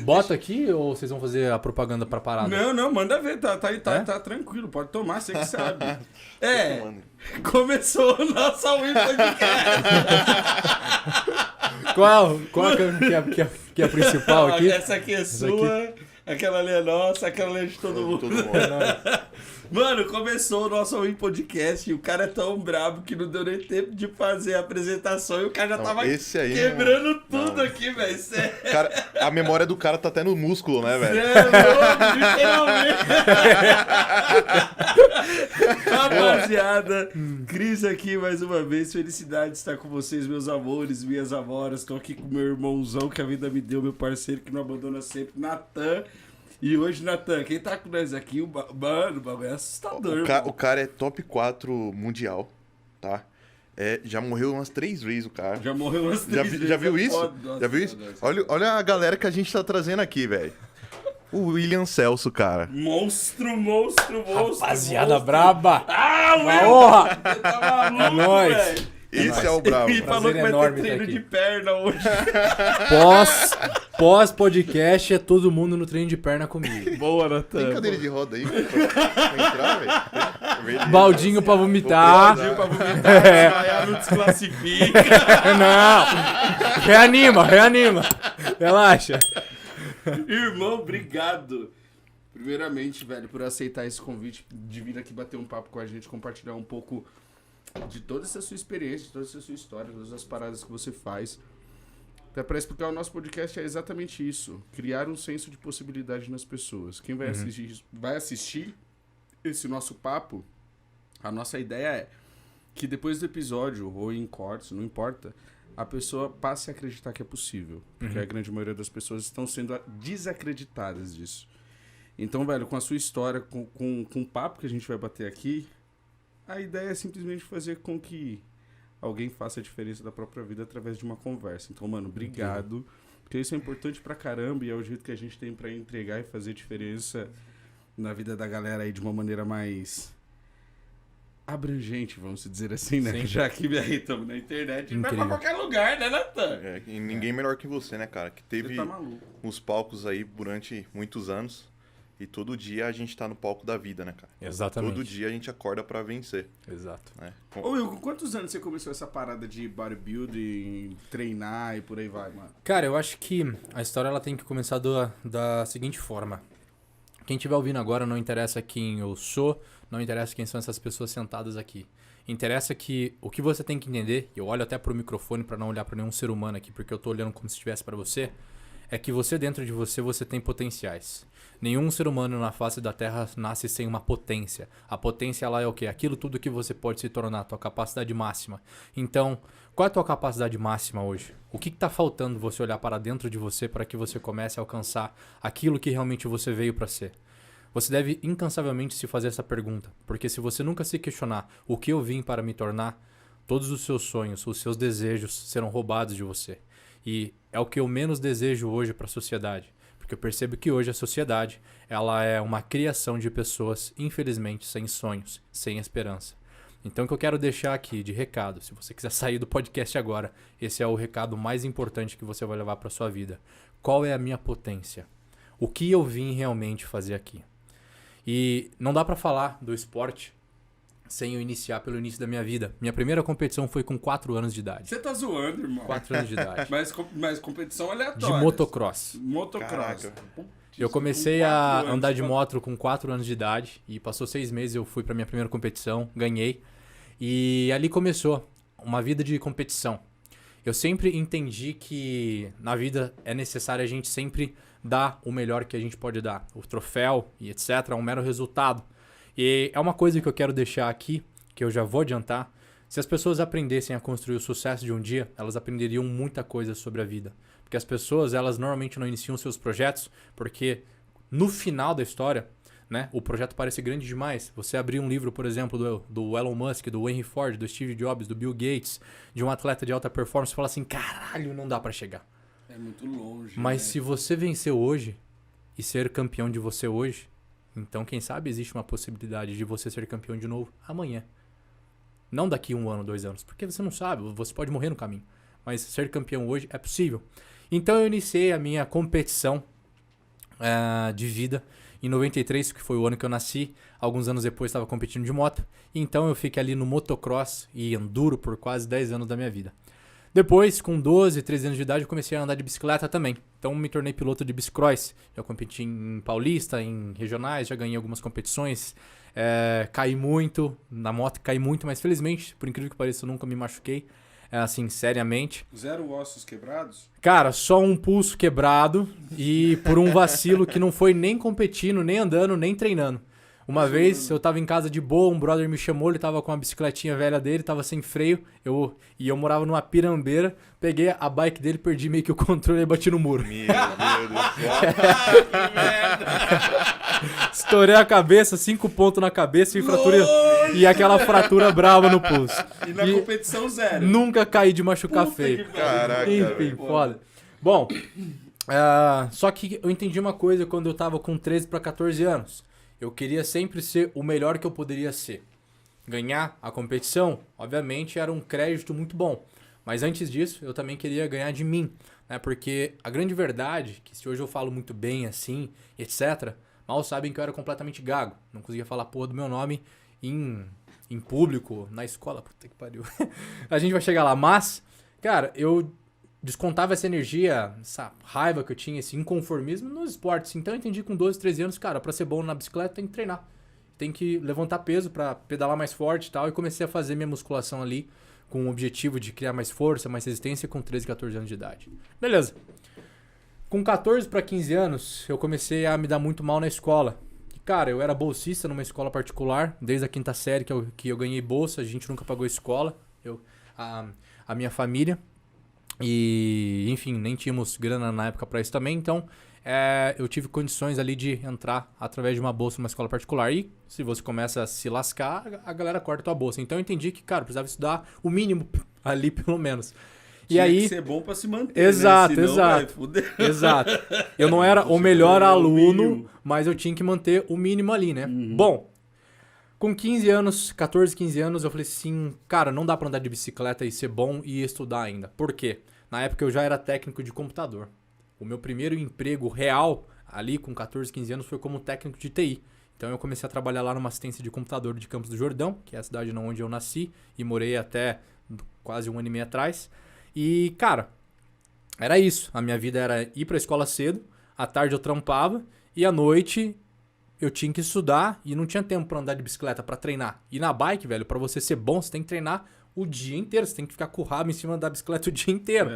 Bota aqui ou vocês vão fazer a propaganda pra parada? Não, manda ver, tá tranquilo, pode tomar, você que sabe. Começou o nosso All In Podcast. Qual que é a principal aqui? Essa aqui é sua, aquela ali é nossa, aquela ali é de todo mundo. Mano, começou o nosso All In Podcast e o cara é tão brabo que não deu nem tempo de fazer a apresentação e o cara já tava quebrando tudo aqui, velho. Cara, a memória do cara tá até no músculo, né, velho? Literalmente. Rapaziada, Cris aqui mais uma vez. Felicidade de estar com vocês, meus amores, minhas amoras. Tô aqui com meu irmãozão que a vida me deu, meu parceiro que não abandona sempre, Natan. E hoje, Natan, quem tá com nós aqui, mano, o bagulho é assustador. O cara é top 4 mundial, tá? Já morreu umas 3 vezes o cara. Já morreu umas 3 vezes. Já viu isso? Já viu isso? Olha a galera que a gente tá trazendo aqui, velho. O William Celso, cara. Monstro. Rapaziada braba. Uma honra. Tá maluco, É nóis. velho. Esse é o brabo. E falou que vai ter treino aqui de perna hoje. Pós-podcast é todo mundo no treino de perna comigo. Boa, Natan. Tem cadeira de roda aí pra entrar, velho? Baldinho pra vomitar. Desmaiar não desclassifica. Não. Reanima. Relaxa. Irmão, obrigado. Primeiramente, velho, por aceitar esse convite de vir aqui bater um papo com a gente, compartilhar um pouco de toda essa sua experiência, de toda essa sua história, todas as paradas que você faz. Até para explicar, o nosso podcast é exatamente isso. Criar um senso de possibilidade nas pessoas. Quem vai assistir esse nosso papo, a nossa ideia é que depois do episódio, ou em cortes, não importa, a pessoa passe a acreditar que é possível. Porque a grande maioria das pessoas estão sendo desacreditadas disso. Então, velho, com a sua história, com o papo que a gente vai bater aqui, a ideia é simplesmente fazer com que alguém faça a diferença da própria vida através de uma conversa. Então, mano, obrigado. Porque isso é importante pra caramba e é o jeito que a gente tem pra entregar e fazer diferença na vida da galera aí de uma maneira mais abrangente, vamos dizer assim, né? Sim. Já que estamos na internet, vai Incrível. pra qualquer lugar, né, Natan? E ninguém melhor que você, né, cara? Que teve Você tá maluco. os palcos aí durante muitos anos. E todo dia a gente tá no palco da vida, né, cara? Exatamente. Todo dia a gente acorda pra vencer. Exato. Né? Ô, Will, com quantos anos você começou essa parada de bodybuilding, treinar e por aí vai, mano? Cara, eu acho que a história ela tem que começar da seguinte forma. Quem estiver ouvindo agora não interessa quem eu sou, não interessa quem são essas pessoas sentadas aqui. Interessa que o que você tem que entender, e eu olho até pro microfone para não olhar para nenhum ser humano aqui, porque eu tô olhando como se estivesse para você, é que você dentro de você tem potenciais. Nenhum ser humano na face da Terra nasce sem uma potência. A potência ela é o quê? Aquilo tudo que você pode se tornar, a tua capacidade máxima. Então, qual é a tua capacidade máxima hoje? O que está faltando você olhar para dentro de você para que você comece a alcançar aquilo que realmente você veio para ser? Você deve incansavelmente se fazer essa pergunta, porque se você nunca se questionar o que eu vim para me tornar, todos os seus sonhos, os seus desejos serão roubados de você. E é o que eu menos desejo hoje para a sociedade. Porque eu percebo que hoje a sociedade ela é uma criação de pessoas, infelizmente, sem sonhos, sem esperança. Então o que eu quero deixar aqui de recado, se você quiser sair do podcast agora, esse é o recado mais importante que você vai levar para sua vida. Qual é a minha potência? O que eu vim realmente fazer aqui? E não dá para falar do esporte sem eu iniciar pelo início da minha vida. Minha primeira competição foi com 4 anos de idade. Você tá zoando, irmão. 4 anos de idade. Mas competição aleatória. De motocross. Motocross. Eu comecei a andar de moto com 4 anos de idade e passou 6 meses, eu fui pra minha primeira competição, ganhei. E ali começou uma vida de competição. Eu sempre entendi que na vida é necessário a gente sempre dar o melhor que a gente pode dar. O troféu e etc. é um mero resultado. E é uma coisa que eu quero deixar aqui, que eu já vou adiantar. Se as pessoas aprendessem a construir o sucesso de um dia, elas aprenderiam muita coisa sobre a vida. Porque as pessoas, elas normalmente não iniciam seus projetos, porque no final da história, né, o projeto parece grande demais. Você abrir um livro, por exemplo, do Elon Musk, do Henry Ford, do Steve Jobs, do Bill Gates, de um atleta de alta performance, e fala assim, caralho, não dá pra chegar. É muito longe. Mas né? se você venceu hoje e ser campeão de você hoje, então quem sabe existe uma possibilidade de você ser campeão de novo amanhã. Não daqui 1 ano, 2 anos, porque você não sabe, você pode morrer no caminho. Mas ser campeão hoje é possível. Então eu iniciei a minha competição de vida em 93, que foi o ano que eu nasci. Alguns anos depois estava competindo de moto. Então eu fiquei ali no motocross e enduro por quase 10 anos da minha vida. Depois, com 12, 13 anos de idade, eu comecei a andar de bicicleta também. Então me tornei piloto de bicicross. Já competi em Paulista, em regionais, já ganhei algumas competições. Caí muito, na moto caí muito, mas felizmente, por incrível que pareça, eu nunca me machuquei. Assim, seriamente. 0 ossos quebrados? Cara, só um pulso quebrado e por um vacilo que não foi nem competindo, nem andando, nem treinando. Uma vez eu tava em casa de boa, um brother me chamou, ele tava com uma bicicletinha velha dele, tava sem freio, e eu morava numa pirambeira, peguei a bike dele, perdi meio que o controle e bati no muro. Meu Deus do céu. Que merda! Estourei a cabeça, 5 pontos na cabeça e aquela fratura brava no pulso. E na competição 0. Nunca caí de machucar Puta feio. que Caraca, Enfim, velho. foda. Bom, só que eu entendi uma coisa quando eu tava com 13 para 14 anos. Eu queria sempre ser o melhor que eu poderia ser. Ganhar a competição, obviamente, era um crédito muito bom. Mas antes disso, eu também queria ganhar de mim. Né? Porque a grande verdade, que se hoje eu falo muito bem assim, etc., mal sabem que eu era completamente gago. Não conseguia falar porra do meu nome em público, na escola. Puta que pariu. A gente vai chegar lá. Mas, cara, eu descontava essa energia, essa raiva que eu tinha, esse inconformismo nos esportes. Então eu entendi com 12, 13 anos, cara, pra ser bom na bicicleta tem que treinar. Tem que levantar peso pra pedalar mais forte e tal. E comecei a fazer minha musculação ali com o objetivo de criar mais força, mais resistência com 13, 14 anos de idade. Beleza. Com 14 para 15 anos, eu comecei a me dar muito mal na escola. Cara, eu era bolsista numa escola particular, desde a 5ª série que eu ganhei bolsa, a gente nunca pagou escola, a minha família. E, enfim, nem tínhamos grana na época para isso também, então eu tive condições ali de entrar através de uma bolsa numa escola particular. E se você começa a se lascar, a galera corta a tua bolsa. Então eu entendi que, cara, eu precisava estudar o mínimo ali, pelo menos. Tinha e aí que ser bom pra se manter, exato, né? Senão, exato. vai fuder. Exato. Eu não era o melhor aluno, mas eu tinha que manter o mínimo ali, né? Bom, com 15 anos, 14, 15 anos, eu falei assim, cara, não dá pra andar de bicicleta e ser bom e estudar ainda. Por quê? Na época eu já era técnico de computador. O meu primeiro emprego real ali com 14, 15 anos foi como técnico de TI. Então eu comecei a trabalhar lá numa assistência de computador de Campos do Jordão, que é a cidade onde eu nasci e morei até quase 1 ano e meio atrás. E, cara, era isso. A minha vida era ir pra escola cedo, à tarde eu trampava e à noite eu tinha que estudar e não tinha tempo pra andar de bicicleta, pra treinar. E na bike, velho, pra você ser bom, você tem que treinar o dia inteiro. Você tem que ficar com o rabo em cima da bicicleta o dia inteiro.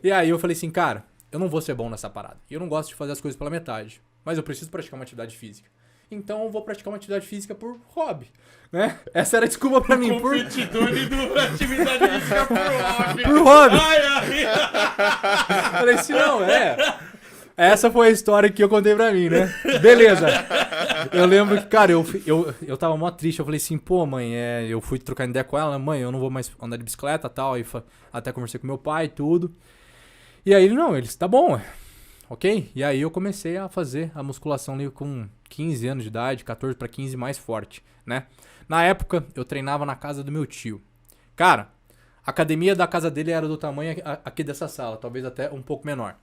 E aí eu falei assim, cara, eu não vou ser bom nessa parada. Eu não gosto de fazer as coisas pela metade, mas eu preciso praticar uma atividade física. Então eu vou praticar uma atividade física por hobby, né? Essa era a desculpa pra mim. Competidor e do atividade física por hobby. Por hobby. Ai. Falei assim, não, essa foi a história que eu contei pra mim, né? Beleza. Eu lembro que, cara, eu tava mó triste. Eu falei assim, pô, mãe, eu fui trocar ideia com ela, mãe, eu não vou mais andar de bicicleta e tal. Aí até conversei com meu pai e tudo. E aí ele disse, tá bom, ok? E aí eu comecei a fazer a musculação ali com 15 anos de idade, 14 para 15, mais forte, né? Na época, eu treinava na casa do meu tio. Cara, a academia da casa dele era do tamanho aqui dessa sala, talvez até um pouco menor.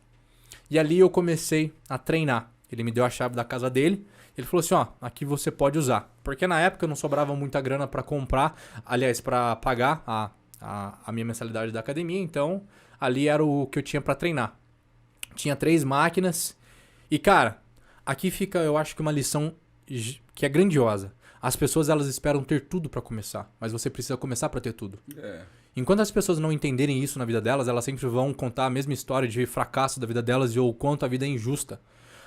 E ali eu comecei a treinar. Ele me deu a chave da casa dele. Ele falou assim, ó, aqui você pode usar. Porque na época não sobrava muita grana para comprar, aliás, para pagar a minha mensalidade da academia. Então, ali era o que eu tinha para treinar. Tinha 3 máquinas. E, cara, aqui fica, eu acho que uma lição que é grandiosa. As pessoas, elas esperam ter tudo para começar. Mas você precisa começar para ter tudo. Enquanto as pessoas não entenderem isso na vida delas, elas sempre vão contar a mesma história de fracasso da vida delas e o quanto a vida é injusta.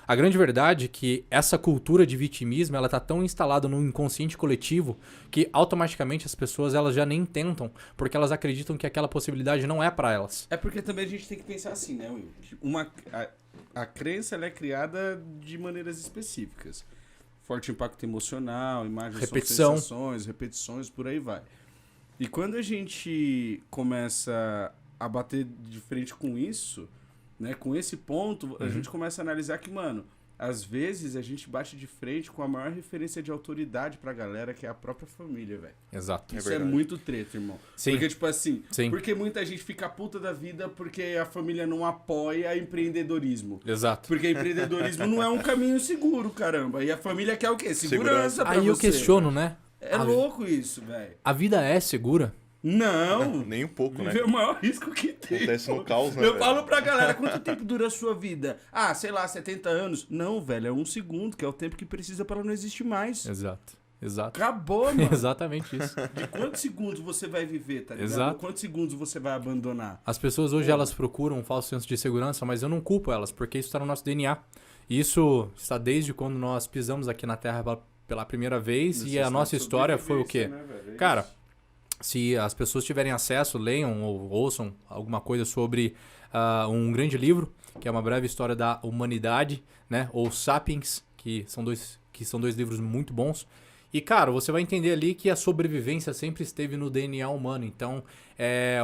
A grande verdade é que essa cultura de vitimismo, ela tá tão instalada no inconsciente coletivo que automaticamente as pessoas, elas já nem tentam, porque elas acreditam que aquela possibilidade não é para elas. É porque também a gente tem que pensar assim, né, Will? A crença, ela é criada de maneiras específicas. Forte impacto emocional, imagens, repetição, sensações, repetições, por aí vai. E quando a gente começa a bater de frente com isso, né, com esse ponto, a gente começa a analisar que, mano, às vezes a gente bate de frente com a maior referência de autoridade pra galera, que é a própria família, velho. Exato. Isso é muito treta, irmão. Sim. Porque, tipo assim, Sim. porque muita gente fica puta da vida porque a família não apoia empreendedorismo. Exato. Porque empreendedorismo não é um caminho seguro, caramba. E a família quer o quê? Segurança pra Aí você. eu questiono, né? É louco isso, velho. A vida é segura? Não. Nem um pouco, né? Viver o maior risco que tem. Acontece no pô. caos, né, Eu velho? falo pra galera, quanto tempo dura a sua vida? Ah, sei lá, 70 anos. Não, velho, é 1 segundo, que é o tempo que precisa pra ela não existir mais. Exato. Exato. Acabou, mano. Exatamente isso. De quantos segundos você vai viver, tá ligado? Exato. Quantos segundos você vai abandonar? As pessoas hoje elas procuram um falso senso de segurança, mas eu não culpo elas, porque isso está no nosso DNA. E isso está desde quando nós pisamos aqui na Terra pela primeira vez e a nossa história foi o quê? Né, velho? É Cara, isso. se as pessoas tiverem acesso, leiam ou ouçam alguma coisa sobre um grande livro, que é uma breve história da humanidade, né? Ou Sapiens, que são dois livros muito bons. E, cara, você vai entender ali que a sobrevivência sempre esteve no DNA humano. Então, é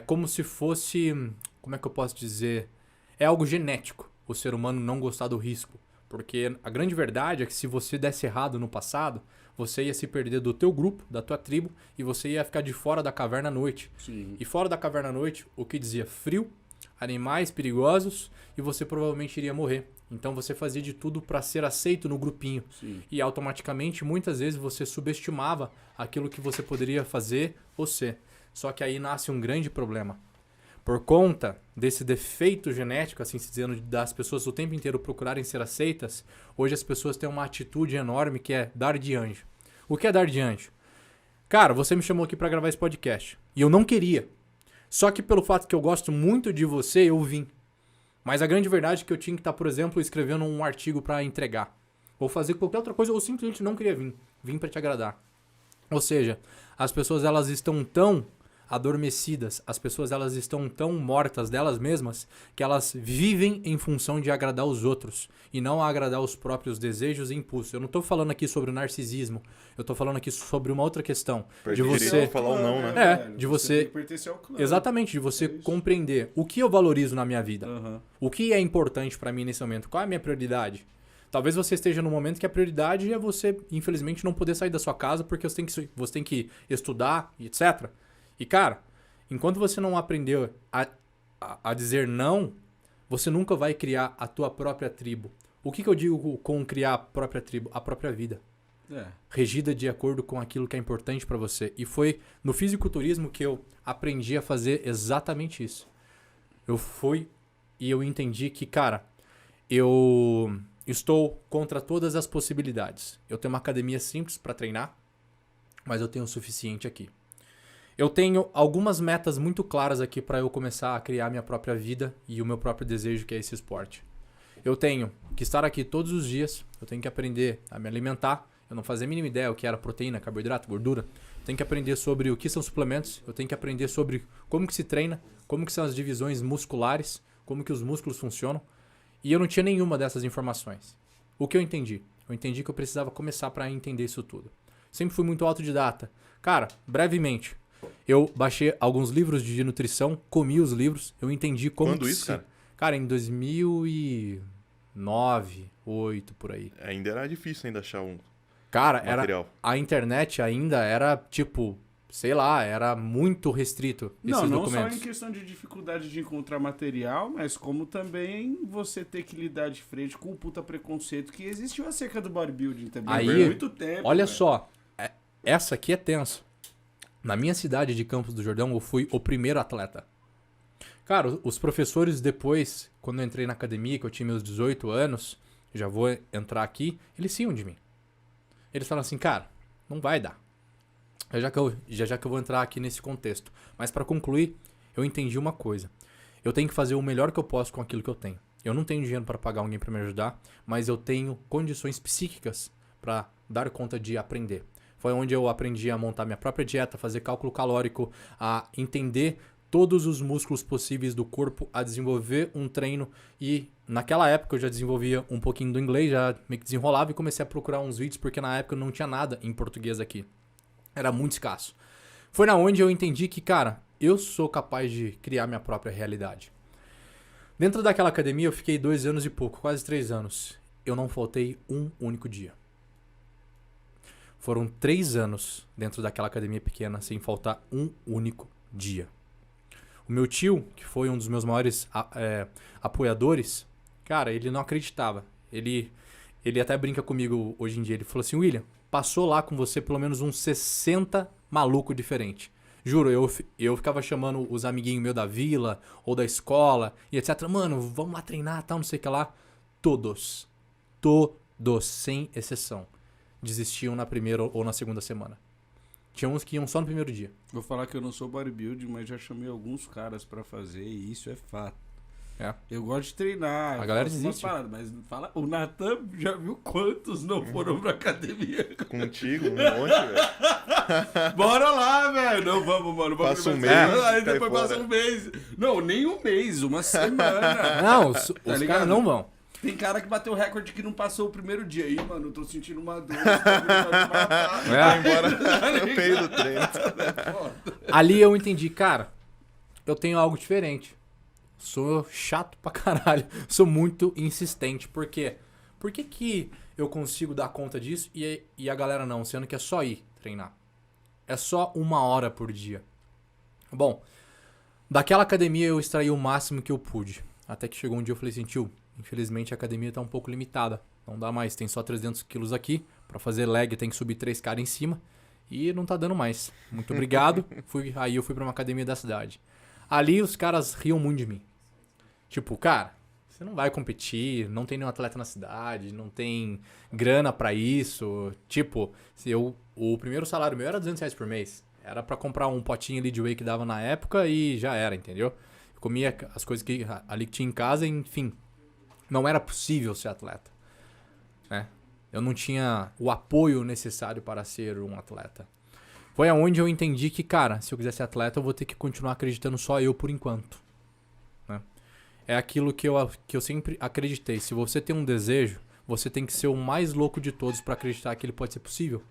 como se fosse... Como é que eu posso dizer? É algo genético, o ser humano não gostar do risco. Porque a grande verdade é que se você desse errado no passado, você ia se perder do teu grupo, da tua tribo, e você ia ficar de fora da caverna à noite. Sim. E fora da caverna à noite, o que dizia? Frio, animais perigosos, e você provavelmente iria morrer. Então você fazia de tudo para ser aceito no grupinho. Sim. E automaticamente, muitas vezes, você subestimava aquilo que você poderia fazer ou ser. Só que aí nasce um grande problema. Por conta desse defeito genético, assim se dizendo, das pessoas o tempo inteiro procurarem ser aceitas, hoje as pessoas têm uma atitude enorme que é dar de anjo. O que é dar de anjo? Cara, você me chamou aqui para gravar esse podcast. E eu não queria. Só que pelo fato que eu gosto muito de você, eu vim. Mas a grande verdade é que eu tinha que estar, por exemplo, escrevendo um artigo para entregar. Ou fazer qualquer outra coisa, ou simplesmente não queria vir. Vim para te agradar. Ou seja, as pessoas elas estão tão adormecidas, as pessoas elas estão tão mortas delas mesmas que elas vivem em função de agradar os outros e não agradar os próprios desejos e impulsos. Eu não estou falando aqui sobre o narcisismo, eu estou falando aqui sobre uma outra questão. De você falar ou não, né? velho? de você- tem que pertencer ao clã. Exatamente, de você É isso. compreender o que eu valorizo na minha vida. Aham. O que é importante pra mim nesse momento? Qual é a minha prioridade? Talvez você esteja num momento que a prioridade é você, infelizmente, não poder sair da sua casa porque você tem que estudar, e etc. E, cara, enquanto você não aprender a dizer não, você nunca vai criar a tua própria tribo. O que eu digo com criar a própria tribo? A própria vida. É. Regida de acordo com aquilo que é importante pra você. E foi no fisiculturismo que eu aprendi a fazer exatamente isso. Eu fui e eu entendi que, cara, eu estou contra todas as possibilidades. Eu tenho uma academia simples pra treinar, mas eu tenho o suficiente aqui. Eu tenho algumas metas muito claras aqui pra eu começar a criar minha própria vida e o meu próprio desejo, que é esse esporte. Eu tenho que estar aqui todos os dias, eu tenho que aprender a me alimentar. Eu não fazia a mínima ideia o que era proteína, carboidrato, gordura. Eu tenho que aprender sobre o que são suplementos, eu tenho que aprender sobre como que se treina, como que são as divisões musculares, como que os músculos funcionam. E eu não tinha nenhuma dessas informações. O que eu entendi? Eu entendi que eu precisava começar para entender isso tudo. Sempre fui muito autodidata. Cara, brevemente, eu baixei alguns livros de nutrição, comi os livros, eu entendi como... Quando isso, cara? Cara, em 2009, 2008, por aí. Ainda era difícil ainda achar um Cara, material. a internet ainda era, tipo, sei lá, era muito restrito esses Não documentos. só em questão de dificuldade de encontrar material, mas como também você ter que lidar de frente com o puta preconceito que existiu acerca do bodybuilding também Aí, por muito tempo. Olha velho. só, essa aqui é tenso. Na minha cidade de Campos do Jordão, eu fui o primeiro atleta. Cara, os professores depois, quando eu entrei na academia, que eu tinha meus 18 anos, já vou entrar aqui, eles riam de mim. Eles falam assim, cara, não vai dar. Já que eu vou entrar aqui nesse contexto. Mas para concluir, eu entendi uma coisa. Eu tenho que fazer o melhor que eu posso com aquilo que eu tenho. Eu não tenho dinheiro para pagar alguém para me ajudar, mas eu tenho condições psíquicas para dar conta de aprender. Foi onde eu aprendi a montar minha própria dieta, fazer cálculo calórico, a entender todos os músculos possíveis do corpo, a desenvolver um treino. E naquela época eu já desenvolvia um pouquinho do inglês, já me desenrolava e comecei a procurar uns vídeos, porque na época não tinha nada em português aqui. Era muito escasso. Foi na onde eu entendi que, cara, eu sou capaz de criar minha própria realidade. Dentro daquela academia eu fiquei 2 anos e pouco, quase 3 anos. Eu não faltei um único dia. Foram 3 anos dentro daquela academia pequena sem faltar um único dia. O meu tio, que foi um dos meus maiores apoiadores, cara, ele não acreditava. Ele até brinca comigo hoje em dia. Ele falou assim, William, passou lá com você pelo menos uns 60 malucos diferentes. Juro, eu ficava chamando os amiguinhos meus da vila ou da escola e etc. Mano, vamos lá treinar, tal, não sei o que lá. Todos, sem exceção, desistiam na primeira ou na segunda semana. Tinha uns que iam só no primeiro dia. Vou falar que eu não sou bodybuilding, mas já chamei alguns caras pra fazer e isso é fato. É. Eu gosto de treinar. A galera desiste. Paradas, mas fala, o Natan já viu quantos não foram pra academia? Contigo, um monte, velho. Bora lá, velho. Não, vamos, mano. Vamos Passa um começar. mês, Aí cai depois passa fora. um mês. Não, nem um mês, uma semana. Não, os ligado? caras não vão. Tem cara que bateu o recorde que não passou o primeiro dia. Aí, mano, eu tô sentindo uma dor. Matar. Vai embora no meio do treino. Ali eu entendi, cara, eu tenho algo diferente. Sou chato pra caralho. Sou muito insistente. Por quê? Por que eu consigo dar conta disso e a galera não? Sendo que é só ir treinar. É só 1 hora por dia. Bom, daquela academia eu extraí o máximo que eu pude. Até que chegou um dia eu falei assim, tio, infelizmente a academia tá um pouco limitada. Não dá mais, tem só 300 quilos aqui. Pra fazer leg tem que subir 3 caras em cima. E não tá dando mais. Muito obrigado. Aí eu fui pra uma academia da cidade. Ali os caras riam muito de mim. Tipo, cara, você não vai competir, não tem nenhum atleta na cidade, não tem grana pra isso. Tipo, o primeiro salário meu era R$200 por mês. Era pra comprar um potinho ali de whey que dava na época e já era, entendeu? Eu comia as coisas ali que tinha em casa, enfim. Não era possível ser atleta, né? Eu não tinha o apoio necessário para ser um atleta. Foi aonde eu entendi que, cara, se eu quiser ser atleta, eu vou ter que continuar acreditando só eu por enquanto. Né? É aquilo que eu sempre acreditei. Se você tem um desejo, você tem que ser o mais louco de todos para acreditar que ele pode ser possível.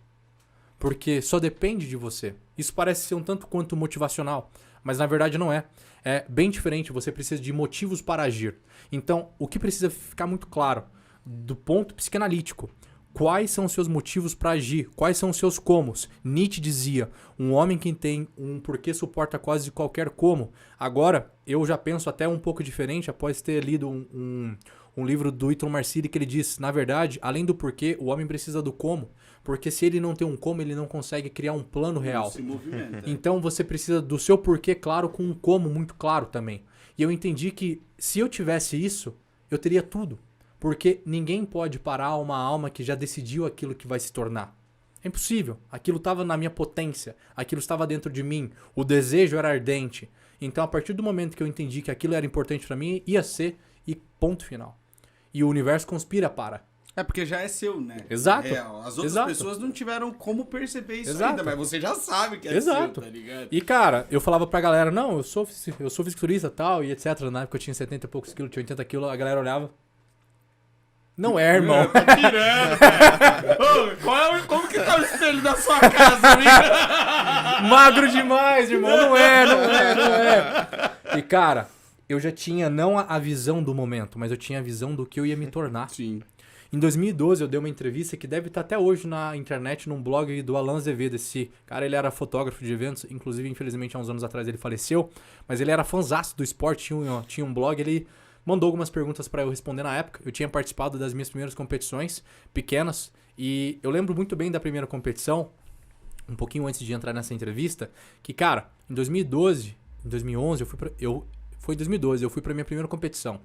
Porque só depende de você. Isso parece ser um tanto quanto motivacional, mas na verdade não é. É bem diferente, você precisa de motivos para agir. Então, o que precisa ficar muito claro, do ponto psicanalítico, quais são os seus motivos para agir? Quais são os seus comos? Nietzsche dizia, um homem que tem um porquê suporta quase qualquer como. Agora, eu já penso até um pouco diferente após ter lido um livro do Ítalo Marcilli que ele diz, na verdade, além do porquê, o homem precisa do como. Porque se ele não tem um como, ele não consegue criar um plano real. Se movimenta. Então você precisa do seu porquê claro com um como muito claro também. E eu entendi que se eu tivesse isso, eu teria tudo. Porque ninguém pode parar uma alma que já decidiu aquilo que vai se tornar. É impossível. Aquilo estava na minha potência. Aquilo estava dentro de mim. O desejo era ardente. Então a partir do momento que eu entendi que aquilo era importante para mim, ia ser e ponto final. E o universo conspira para. É porque já é seu, né? Exato. As outras pessoas não tiveram como perceber isso ainda, mas você já sabe que é Exato. seu, tá ligado? E cara, eu falava pra galera, não, eu sou fisiculturista e tal, e etc. Na época eu tinha 70 e poucos quilos, tinha 80 quilos, a galera olhava. Não é, irmão. Tá tirando, cara. Como que tá o espelho da sua casa, amigo? Magro demais, irmão. Não é. E cara, eu já tinha não a visão do momento, mas eu tinha a visão do que eu ia me tornar. Sim. Em 2012 eu dei uma entrevista que deve estar até hoje na internet, num blog do Alan Azevedo. Esse cara, ele era fotógrafo de eventos, inclusive, infelizmente, há uns anos atrás ele faleceu, mas ele era fãzaço do esporte, tinha um blog, ele mandou algumas perguntas para eu responder na época. Eu tinha participado das minhas primeiras competições, pequenas, e eu lembro muito bem da primeira competição, um pouquinho antes de entrar nessa entrevista, que, cara, em 2011, foi em 2012, eu fui pra minha primeira competição.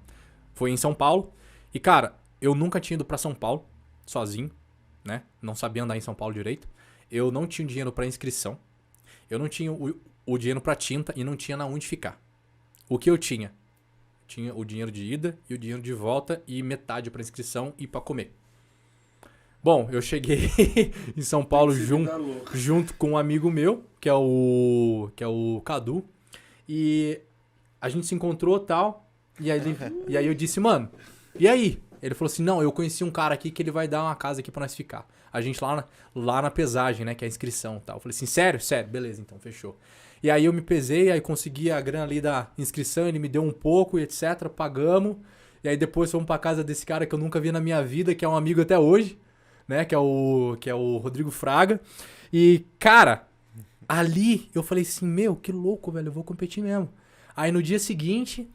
Foi em São Paulo, e, cara, eu nunca tinha ido pra São Paulo, sozinho, né? Não sabia andar em São Paulo direito. Eu não tinha dinheiro pra inscrição. Eu não tinha o dinheiro pra tinta e não tinha na onde ficar. O que eu tinha? Tinha o dinheiro de ida e o dinheiro de volta e metade pra inscrição e pra comer. Bom, eu cheguei em São Paulo junto com um amigo meu, que é o Cadu. E a gente se encontrou e tal. E aí eu disse, mano, e aí? Ele falou assim, não, eu conheci um cara aqui que ele vai dar uma casa aqui pra nós ficar. a gente lá na pesagem, né? Que é a inscrição e tal. Eu falei assim, sério? Sério. Beleza, então, fechou. E aí eu me pesei, aí consegui a grana ali da inscrição, ele me deu um pouco e etc, pagamos. E aí depois fomos pra casa desse cara que eu nunca vi na minha vida, que é um amigo até hoje, né? Que é o Rodrigo Fraga. E, cara, ali eu falei assim, meu, que louco, velho, eu vou competir mesmo. Aí no dia seguinte,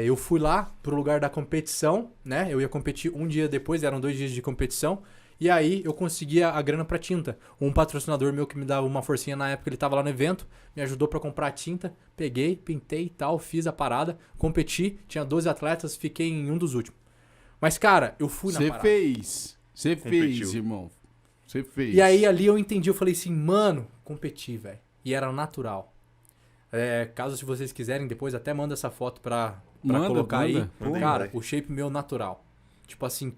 eu fui lá pro lugar da competição, né? Eu ia competir um dia depois, eram 2 dias de competição. E aí eu conseguia a grana pra tinta. Um patrocinador meu que me dava uma forcinha na época, ele tava lá no evento, me ajudou pra comprar a tinta. Peguei, pintei e tal, fiz a parada, competi, tinha 12 atletas, fiquei em um dos últimos. Mas, cara, eu fui na parada. Você fez, irmão. Você fez. E aí ali eu entendi, eu falei assim, mano, competi, velho. E era natural. Caso se vocês quiserem, depois até manda essa foto pra colocar aí. Manda Cara, aí. o shape meu natural. Tipo assim,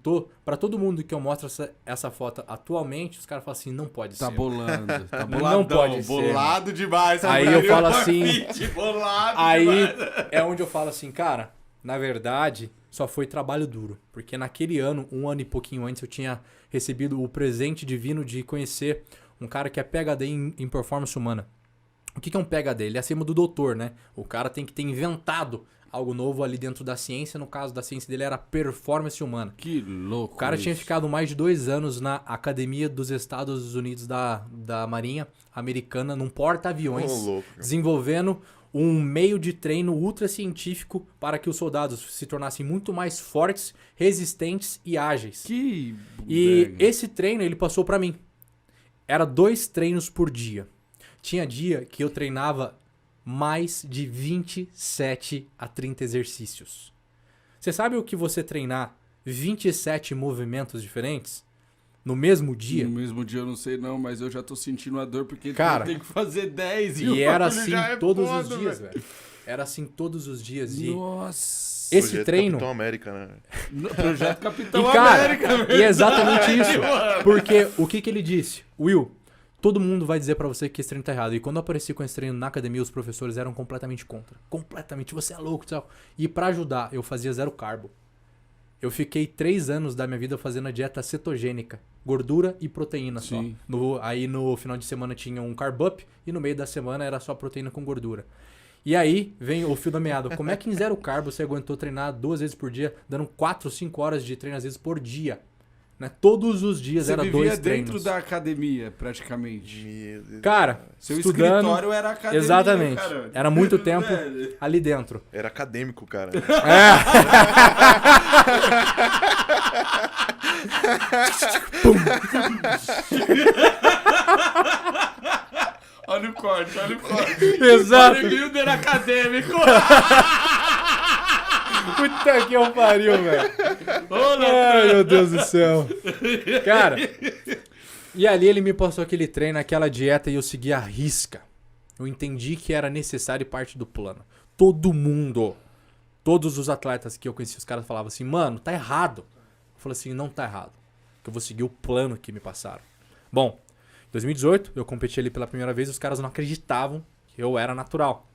pra todo mundo que eu mostro essa foto atualmente, os caras falam assim, não pode ser. Tá bolando. Tá Não boladão, pode ser. bolado demais. Aí Gabriel. eu falo assim- Bolado Aí demais. é onde eu falo assim, cara, na verdade, só foi trabalho duro. Porque naquele ano, um ano e pouquinho antes, eu tinha recebido o presente divino de conhecer um cara que é PhD em performance humana. O que é um PhD? Ele é acima do doutor, né? O cara tem que ter inventado algo novo ali dentro da ciência. No caso da ciência dele era performance humana. Que louco. O cara tinha isso. ficado mais de 2 anos na Academia dos Estados Unidos da Marinha Americana, num porta-aviões, Ô, louco. desenvolvendo um meio de treino ultra científico para que os soldados se tornassem muito mais fortes, resistentes e ágeis. Que E bodega. esse treino ele passou pra mim. Era 2 treinos por dia. Tinha dia que eu treinava mais de 27 a 30 exercícios. Você sabe o que você treinar 27 movimentos diferentes no mesmo dia? No mesmo dia eu não sei não, mas eu já tô sentindo a dor porque Cara, tem que fazer 10 E o era bagulho assim já é todos os foda, dias, velho. Era assim todos os dias. E Nossa. esse Projeto treino... Capitão América, né? Projeto Capitão E, cara, América, e é exatamente verdade, isso. mano. Porque o que ele disse? Will, todo mundo vai dizer pra você que esse treino tá errado. E quando eu apareci com esse treino na academia, os professores eram completamente contra. Completamente. Você é louco, tal. E pra ajudar, eu fazia 0 carbo. Eu fiquei 3 anos da minha vida fazendo a dieta cetogênica. Gordura e proteína Sim. só. Aí no final de semana tinha um carb up e no meio da semana era só proteína com gordura. E aí vem o fio da meada. Como é que em 0 carbo você aguentou treinar 2 vezes por dia, dando 4 ou 5 horas de treino às vezes por dia? Né? Todos os dias Você era vivia 2 treinos. dentro da academia, praticamente. Meu Deus. Cara, Seu estudando... escritório era a academia, Exatamente. cara. Era muito tempo Velho. ali dentro. Era acadêmico, cara. Olha o corte, olha o corte. Exato. Bodybuilder acadêmico. Puta que eu pariu, velho. Olha, Ai, meu Deus do céu. Cara, e ali ele me passou aquele treino, aquela dieta e eu segui à risca. Eu entendi que era necessário e parte do plano. Todo mundo, todos os atletas que eu conheci, os caras falavam assim, mano, tá errado. Eu falei assim, não tá errado. Que eu vou seguir o plano que me passaram. Bom, em 2018, eu competi ali pela primeira vez, os caras não acreditavam que eu era natural.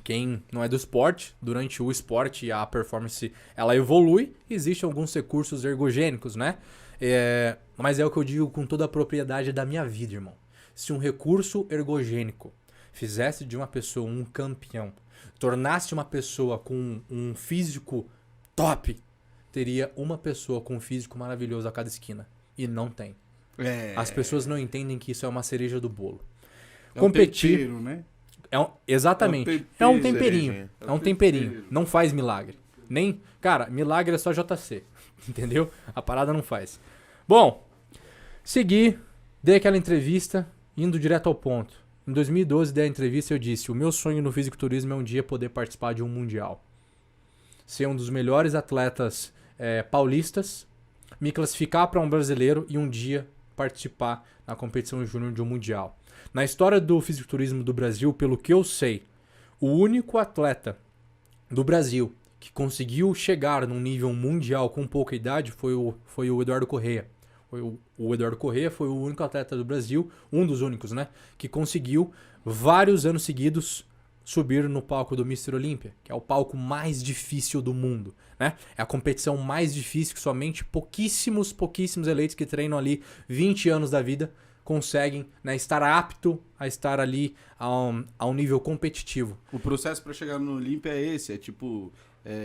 Quem não é do esporte, durante o esporte a performance ela evolui, existem alguns recursos ergogênicos, né? Mas é o que eu digo com toda a propriedade da minha vida, irmão. Se um recurso ergogênico fizesse de uma pessoa um campeão, tornasse uma pessoa com um físico top, teria uma pessoa com um físico maravilhoso a cada esquina. E não tem. As pessoas não entendem que isso é uma cereja do bolo. É Competir... um tempero, né? Exatamente. É um É um temperinho. cerejinha. É um temperinho. Não faz milagre. Nem. Cara, milagre é só JC. Entendeu? A parada não faz. Bom, segui, dei aquela entrevista, indo direto ao ponto. Em 2012, dei a entrevista e eu disse: o meu sonho no fisiculturismo é um dia poder participar de um mundial. Ser um dos melhores atletas paulistas, me classificar para um brasileiro e um dia participar na competição júnior de um mundial. Na história do fisiculturismo do Brasil, pelo que eu sei, o único atleta do Brasil que conseguiu chegar num nível mundial com pouca idade foi o Eduardo Corrêa. O Eduardo Corrêa foi o único atleta do Brasil, um dos únicos, né? Que conseguiu vários anos seguidos subir no palco do Mr. Olímpia, que é o palco mais difícil do mundo, né? É a competição mais difícil que somente pouquíssimos eleitos que treinam ali 20 anos da vida conseguem, né, estar apto a estar ali a um nível competitivo. O processo para chegar no Olímpia é esse, é tipo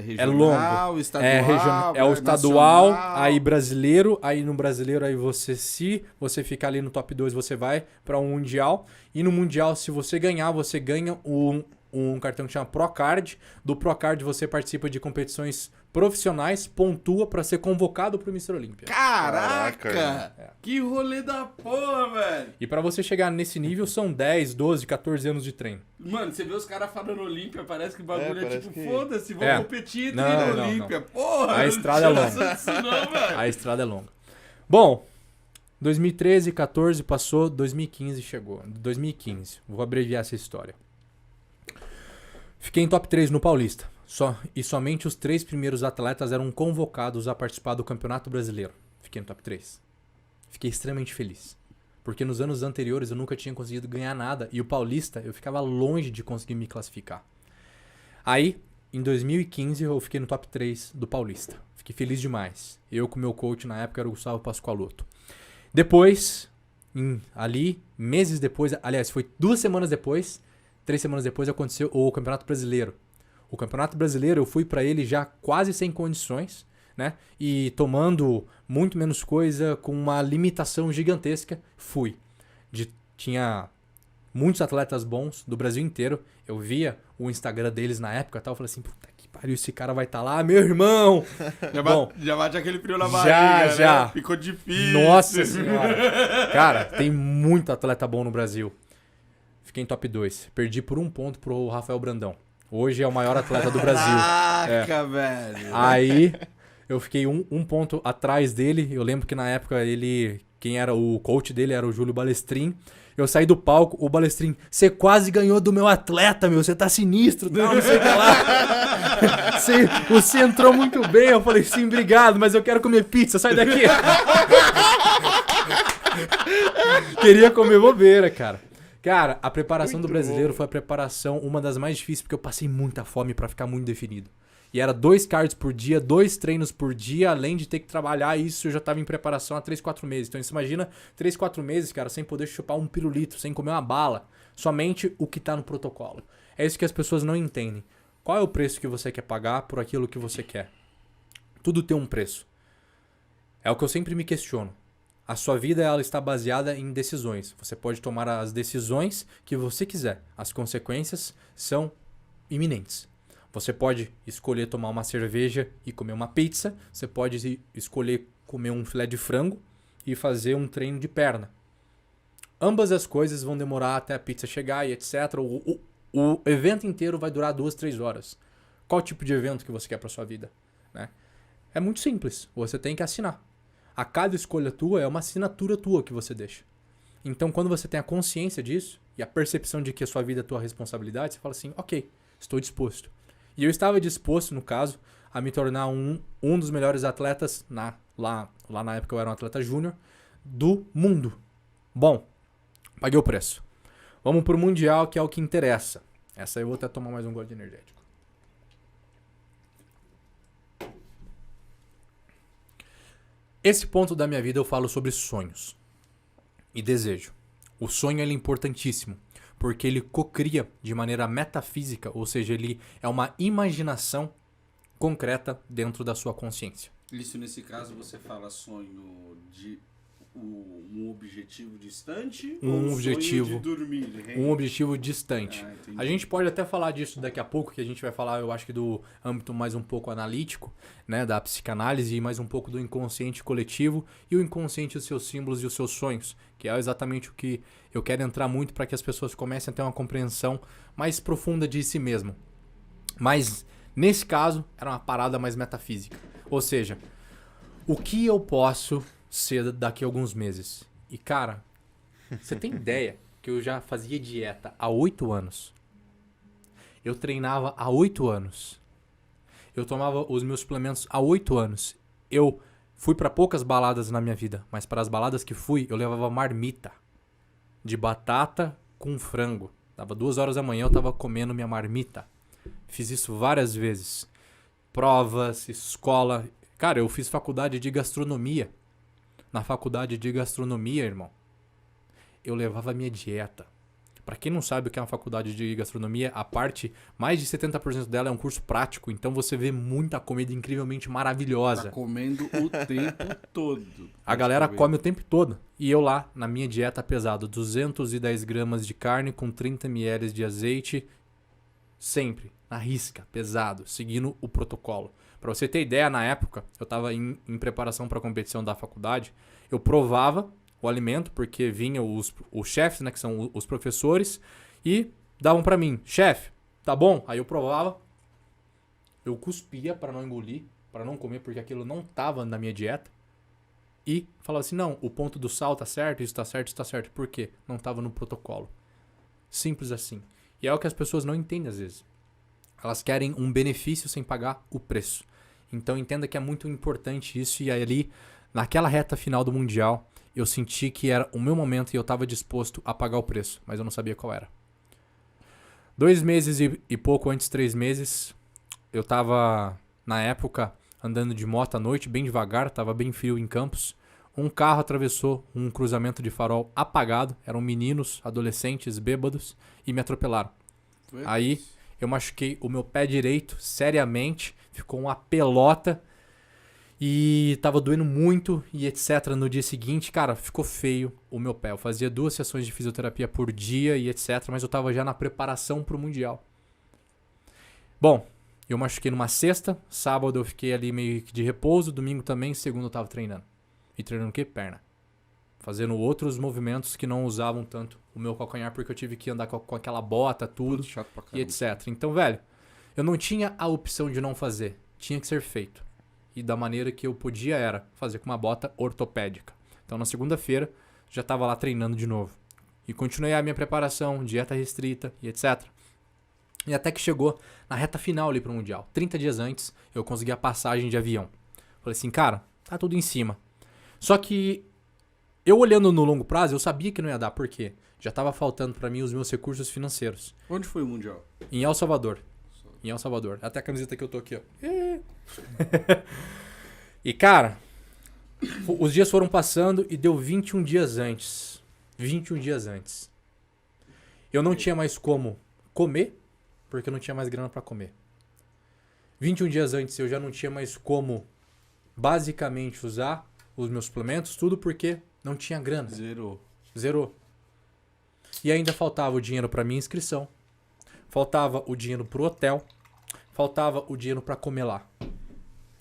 regional, longo. estadual, É o estadual, nacional. aí brasileiro, aí no brasileiro aí você ficar ali no top 2, você vai para um mundial, e no mundial, se você ganhar, você ganha um cartão que chama Procard. Do Procard você participa de competições profissionais, pontua para ser convocado pro Mr. Olímpia. Caraca! Que rolê da porra, velho! E para você chegar nesse nível são 10, 12, 14 anos de treino. Mano, você vê os caras falando Olímpia, parece que o bagulho é parece tipo, que- foda-se, vou competir e Não, treino não, Olímpia. Porra! A não estrada tinha é longa. noção disso não, velho. A estrada é longa. Bom, 2013, 14 passou, 2015 chegou. 2015, vou abreviar essa história. Fiquei em top 3 no Paulista. E somente os 3 primeiros atletas eram convocados a participar do Campeonato Brasileiro. Fiquei no top 3. Fiquei extremamente feliz. Porque nos anos anteriores eu nunca tinha conseguido ganhar nada. E o Paulista, eu ficava longe de conseguir me classificar. Aí, em 2015, eu fiquei no top 3 do Paulista. Fiquei feliz demais. Eu com o meu coach na época era o Gustavo Pascoaloto. Depois, ali, meses depois, aliás, foi 2 semanas depois, 3 semanas depois aconteceu o Campeonato Brasileiro. O Campeonato Brasileiro eu fui pra ele já quase sem condições, né? E tomando muito menos coisa, com uma limitação gigantesca, fui. Tinha muitos atletas bons do Brasil inteiro. Eu via o Instagram deles na época e tal. Eu falei assim, puta que pariu, esse cara vai estar lá, meu irmão! Bom, Já bate aquele frio na já, barriga, já. né? Ficou difícil. Nossa senhora! Cara, tem muito atleta bom no Brasil. Fiquei em top 2. Perdi por 1 ponto pro Rafael Brandão. Hoje é o maior atleta do Brasil. Caraca, velho. Aí eu fiquei um ponto atrás dele. Eu lembro que na época quem era o coach dele era o Júlio Balestrin. Eu saí do palco, o Balestrin, você quase ganhou do meu atleta, meu, você tá sinistro, não sei o que lá. Você entrou muito bem. Eu falei, sim, obrigado, mas eu quero comer pizza, sai daqui. Queria comer bobeira, cara. Cara, a preparação do brasileiro foi a preparação, uma das mais difíceis, porque eu passei muita fome pra ficar muito definido. E era 2 cards por dia, 2 treinos por dia, além de ter que trabalhar isso, eu já tava em preparação há 3, 4 meses. Então você imagina 3, 4 meses, cara, sem poder chupar um pirulito, sem comer uma bala. Somente o que tá no protocolo. É isso que as pessoas não entendem. Qual é o preço que você quer pagar por aquilo que você quer? Tudo tem um preço. É o que eu sempre me questiono. A sua vida ela está baseada em decisões. Você pode tomar as decisões que você quiser. As consequências são iminentes. Você pode escolher tomar uma cerveja e comer uma pizza. Você pode escolher comer um filé de frango e fazer um treino de perna. Ambas as coisas vão demorar até a pizza chegar e etc. O evento inteiro vai durar 2, 3 horas. Qual tipo de evento que você quer para sua vida? Né? É muito simples. Você tem que assinar. A cada escolha tua é uma assinatura tua que você deixa. Então, quando você tem a consciência disso e a percepção de que a sua vida é tua responsabilidade, você fala assim, ok, estou disposto. E eu estava disposto, no caso, a me tornar um dos melhores atletas, lá na época eu era um atleta júnior, do mundo. Bom, paguei o preço. Vamos pro Mundial, que é o que interessa. Essa aí eu vou até tomar mais um gole de energético. Esse ponto da minha vida eu falo sobre sonhos e desejo. O sonho ele é importantíssimo, porque ele cocria de maneira metafísica, ou seja, ele é uma imaginação concreta dentro da sua consciência. Isso, nesse caso, você fala sonho de um objetivo distante ou objetivo, sonho de dormir? Um objetivo distante. Entendi. A gente pode até falar disso daqui a pouco, que a gente vai falar, eu acho que do âmbito mais um pouco analítico, né, da psicanálise e mais um pouco do inconsciente coletivo e o inconsciente, os seus símbolos e os seus sonhos, que é exatamente o que eu quero entrar muito para que as pessoas comecem a ter uma compreensão mais profunda de si mesmo. Mas, nesse caso, era uma parada mais metafísica. Ou seja, o que eu posso ser daqui a alguns meses? E, cara, você tem ideia que eu já fazia dieta há 8 anos. Eu treinava há 8 anos. Eu tomava os meus suplementos há 8 anos. Eu fui para poucas baladas na minha vida, mas para as baladas que fui, eu levava marmita de batata com frango. Dava 2 horas da manhã, eu tava comendo minha marmita. Fiz isso várias vezes. Provas, escola. Cara, eu fiz faculdade de gastronomia. Na faculdade de gastronomia, irmão, eu levava a minha dieta. Pra quem não sabe o que é uma faculdade de gastronomia, a parte, mais de 70% dela é um curso prático. Então você vê muita comida incrivelmente maravilhosa. Tá comendo o tempo todo. A galera come o tempo todo. E eu lá, na minha dieta pesado, 210 gramas de carne com 30 ml de azeite. Sempre, na risca, pesado, seguindo o protocolo. Pra você ter ideia, na época, eu tava em preparação pra competição da faculdade. Eu provava o alimento, porque vinham os chefes, né, que são os professores, e davam pra mim, chefe, tá bom? Aí eu provava, eu cuspia pra não engolir, pra não comer, porque aquilo não tava na minha dieta, e falava assim, não, o ponto do sal tá certo, isso tá certo, isso tá certo. Por quê? Não tava no protocolo. Simples assim. E é o que as pessoas não entendem às vezes. Elas querem um benefício sem pagar o preço. Então entenda que é muito importante isso, e aí ali, naquela reta final do Mundial, eu senti que era o meu momento e eu estava disposto a pagar o preço, mas eu não sabia qual era. 2 meses e pouco antes, 3 meses, eu estava, na época, andando de moto à noite, bem devagar, estava bem frio em Campos. Um carro atravessou um cruzamento de farol apagado, eram meninos, adolescentes, bêbados, e me atropelaram. Aí eu machuquei o meu pé direito seriamente, ficou uma pelota. E tava doendo muito e etc. No dia seguinte, cara, ficou feio o meu pé. Eu fazia 2 sessões de fisioterapia por dia e etc. Mas eu tava já na preparação pro Mundial. Bom, eu machuquei numa sexta. Sábado eu fiquei ali meio que de repouso. Domingo também. Segunda eu tava treinando. E treinando o quê? Perna. Fazendo outros movimentos que não usavam tanto o meu calcanhar. Porque eu tive que andar com aquela bota, tudo. Chato pra E etc. Então, velho, eu não tinha a opção de não fazer. Tinha que ser feito. E da maneira que eu podia era fazer com uma bota ortopédica. Então na segunda-feira já estava lá treinando de novo. E continuei a minha preparação, dieta restrita e etc. E até que chegou na reta final ali pro Mundial. 30 dias antes eu consegui a passagem de avião. Falei assim, cara, tá tudo em cima. Só que eu olhando no longo prazo, eu sabia que não ia dar. Por quê? Já estava faltando para mim os meus recursos financeiros. Onde foi o Mundial? Em El Salvador. Em El Salvador. Até a camiseta que eu tô aqui, ó. E, cara, os dias foram passando e deu 21 dias antes. 21 dias antes. Eu não tinha mais como comer, porque eu não tinha mais grana pra comer. 21 dias antes eu já não tinha mais como, basicamente, usar os meus suplementos, tudo porque não tinha grana. Zerou. E ainda faltava o dinheiro pra minha inscrição. Faltava o dinheiro pro hotel. Faltava o dinheiro pra comer lá.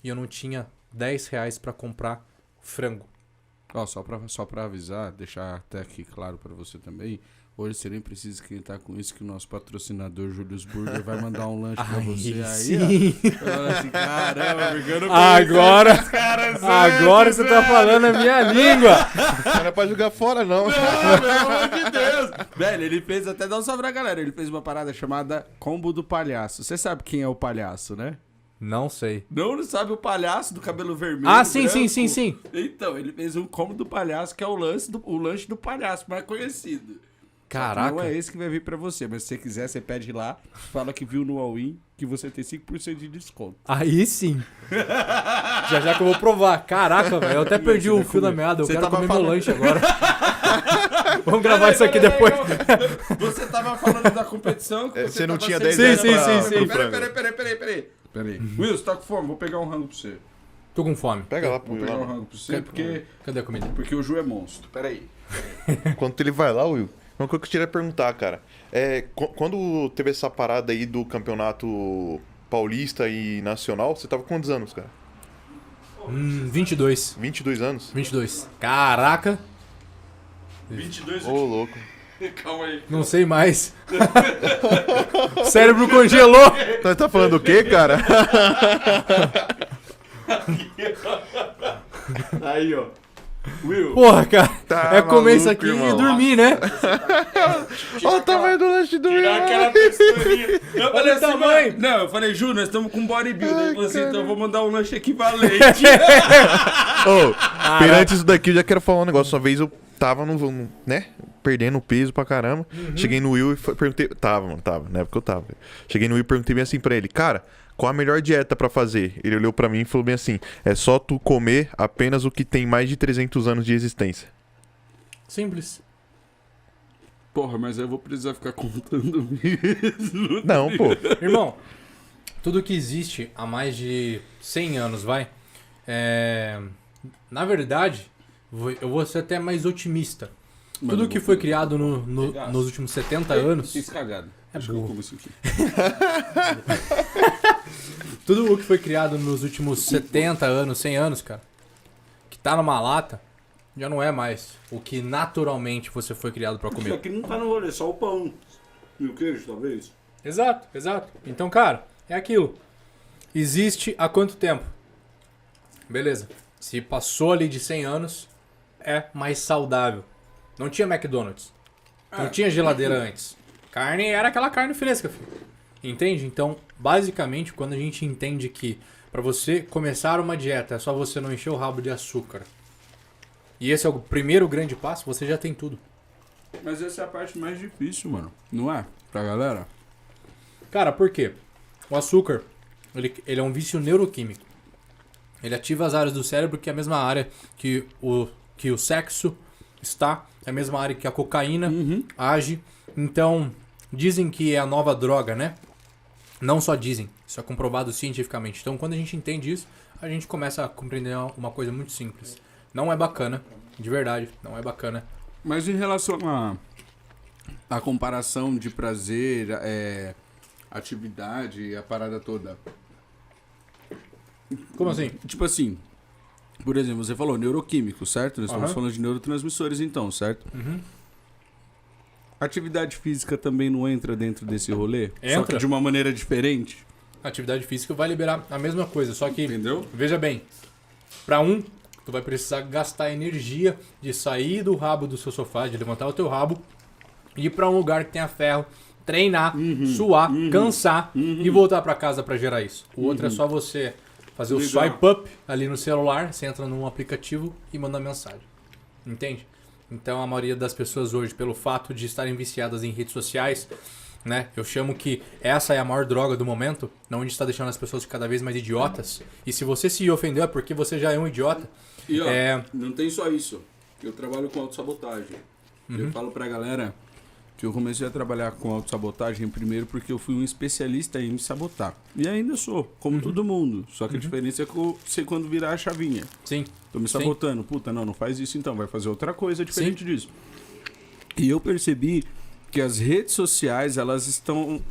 E eu não tinha 10 reais pra comprar frango. Ó, só pra avisar, deixar até aqui claro pra você também. Hoje você nem precisa esquentar com isso, que o nosso patrocinador Julius Burger vai mandar um lanche pra você aí. Sim. Ó. Caramba, brigando Agora você tá falando a minha língua. Não é pra jogar fora, não. Não, pelo amor de Deus. Velho, ele fez, até dá um salve pra galera, ele fez uma parada chamada Combo do Palhaço. Você sabe quem é o palhaço, né? Não sei. Não sabe o palhaço do cabelo vermelho? Ah, sim. Então, ele fez um Combo do Palhaço, que é o lanche do palhaço mais conhecido. Caraca. Não é esse que vai vir pra você, mas se você quiser, você pede lá, fala que viu no All-In, que você tem 5% de desconto. Aí sim. já que eu vou provar. Caraca, velho, eu até perdi o fio da meada. Eu quero comer meu lanche agora. Vamos gravar isso aqui depois. Você tava falando da competição. Que você não tava tinha sem- 10 Sim. Peraí. Will, você tá com fome? Vou pegar um rango pra você. Tô com fome. Pega lá pro Vou pegar um Will. rango pra você, Cadê a comida? porque o Ju é monstro. Peraí. Enquanto ele vai lá, Will, uma coisa que eu queria perguntar, cara. Quando teve essa parada aí do campeonato paulista e nacional, você tava com quantos anos, cara? 22. 22 anos? 22. Caraca. 22 Ô, louco. Calma aí. Não sei mais. O cérebro congelou. Nós tá falando o quê, cara? Aí, ó. Will. Porra, cara. Tá é comer maluco, isso aqui irmão. e dormir, né? Olha o tamanho do lanche do Will. Tirar aquela texturinha. Eu falei assim, tamanho. mano. Não, eu falei, Ju, nós estamos com bodybuilder. Ele falou assim, então eu vou mandar um lanche equivalente. Ô, perante isso daqui, eu já quero falar um negócio. Uma vez eu tava no, né, perdendo peso pra caramba. Cheguei no Will e perguntei... Tava, na época eu tava. Cheguei no Will e perguntei bem assim pra ele, cara, qual a melhor dieta pra fazer? Ele olhou pra mim e falou bem assim, é só tu comer apenas o que tem mais de 300 anos de existência. Simples. Porra, mas eu vou precisar ficar contando mesmo. Não, pô. Irmão, tudo que existe há mais de 100 anos, vai. Na verdade, eu vou ser até mais otimista. Mano, Tudo que foi criado nos últimos 70 anos... Fiz cagada. Acho que eu como isso aqui. Tudo o que foi criado nos últimos 70 anos, 100 anos, cara, que tá numa lata, já não é mais o que naturalmente você foi criado pra Isso comer. aqui não tá no rolê, só o pão. E o queijo, talvez? Exato, exato. Então, cara, é aquilo. Existe há quanto tempo? Beleza. Se passou ali de 100 anos, é mais saudável. Não tinha McDonald's. Não tinha geladeira antes. Carne era aquela carne fresca, filho. Entende? Então, basicamente, quando a gente entende que pra você começar uma dieta é só você não encher o rabo de açúcar. E esse é o primeiro grande passo, você já tem tudo. Mas essa é a parte mais difícil, mano. Não é? Pra galera? Cara, por quê? O açúcar, ele é um vício neuroquímico. Ele ativa as áreas do cérebro que é a mesma área que o sexo está, é a mesma área que a cocaína age. Então, dizem que é a nova droga, né? Não só dizem, isso é comprovado cientificamente. Então, quando a gente entende isso, a gente começa a compreender uma coisa muito simples. Não é bacana, de verdade, não é bacana. Mas em relação a comparação de prazer, atividade, a parada toda. Como assim? Tipo assim, por exemplo, você falou neuroquímico, certo? Nós estamos Aham. falando de neurotransmissores então, certo? Uhum. Atividade física também não entra dentro desse rolê? Só que Entra. de uma maneira diferente? A atividade física vai liberar a mesma coisa, só que, Entendeu? veja bem, pra tu vai precisar gastar energia de sair do rabo do seu sofá, de levantar o teu rabo, ir pra um lugar que tenha ferro, treinar, suar, cansar e voltar pra casa pra gerar isso. O outro é só você fazer o Legal. swipe up ali no celular, você entra num aplicativo e manda mensagem. Entende? Então a maioria das pessoas hoje, pelo fato de estarem viciadas em redes sociais, né? Eu chamo que essa é a maior droga do momento, onde está deixando as pessoas cada vez mais idiotas. E se você se ofendeu é porque você já é um idiota. E ó, não tem só isso. Eu trabalho com autossabotagem. Eu falo pra galera que eu comecei a trabalhar com autossabotagem primeiro porque eu fui um especialista em me sabotar. E ainda sou, como todo mundo. Só que a diferença é que eu sei quando virar a chavinha. Sim. Tô me sabotando. Puta, não faz isso então. Vai fazer outra coisa diferente disso. E eu percebi que as redes sociais, elas estão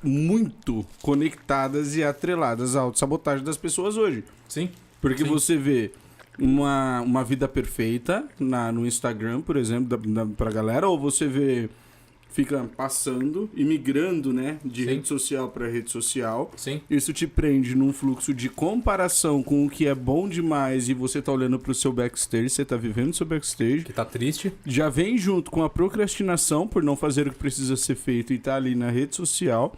muito conectadas e atreladas à autossabotagem das pessoas hoje. Sim. Porque Sim. você vê uma vida perfeita no Instagram, por exemplo, pra galera, ou você vê, fica passando e migrando, né, de Sim. rede social para rede social. Sim. Isso te prende num fluxo de comparação com o que é bom demais e você tá olhando pro seu backstage, você tá vivendo seu backstage. Que tá triste. Já vem junto com a procrastinação por não fazer o que precisa ser feito e tá ali na rede social.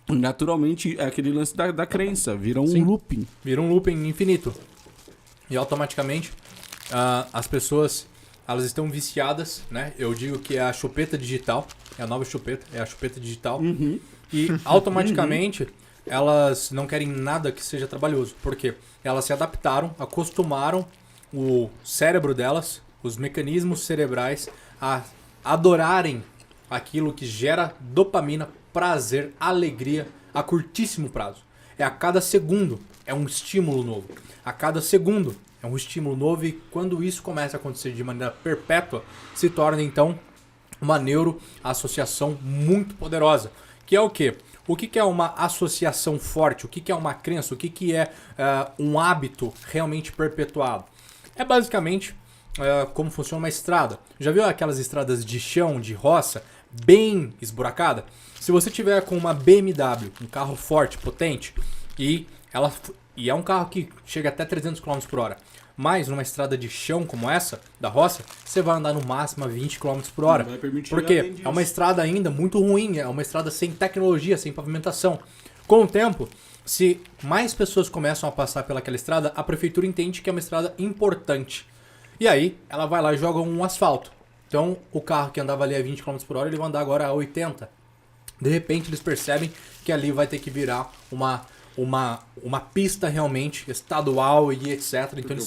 Naturalmente, é aquele lance da crença, vira um Sim. looping. Vira um looping infinito. E automaticamente as pessoas elas estão viciadas, né? Eu digo que é a chupeta digital, é a nova chupeta, é a chupeta digital. E automaticamente elas não querem nada que seja trabalhoso. Por quê? Elas se adaptaram, acostumaram o cérebro delas, os mecanismos cerebrais a adorarem aquilo que gera dopamina, prazer, alegria a curtíssimo prazo. É a cada segundo, é um estímulo novo. A cada segundo é um estímulo novo e quando isso começa a acontecer de maneira perpétua, se torna então uma neuroassociação muito poderosa. Que é o quê? O que é uma associação forte? O que é uma crença? O que é um hábito realmente perpetuado? É basicamente como funciona uma estrada. Já viu aquelas estradas de chão, de roça, bem esburacada? Se você tiver com uma BMW, um carro forte, potente, e é um carro que chega até 300 km por hora, mas numa estrada de chão como essa, da roça, você vai andar no máximo a 20 km por hora. Não vai permitir Porque além disso. é uma estrada ainda muito ruim, é uma estrada sem tecnologia, sem pavimentação. Com o tempo, se mais pessoas começam a passar pelaquela estrada, a prefeitura entende que é uma estrada importante. E aí, ela vai lá e joga um asfalto. Então, o carro que andava ali a 20 km por hora, ele vai andar agora a 80. De repente, eles percebem que ali vai ter que virar uma pista realmente estadual e etc. Então,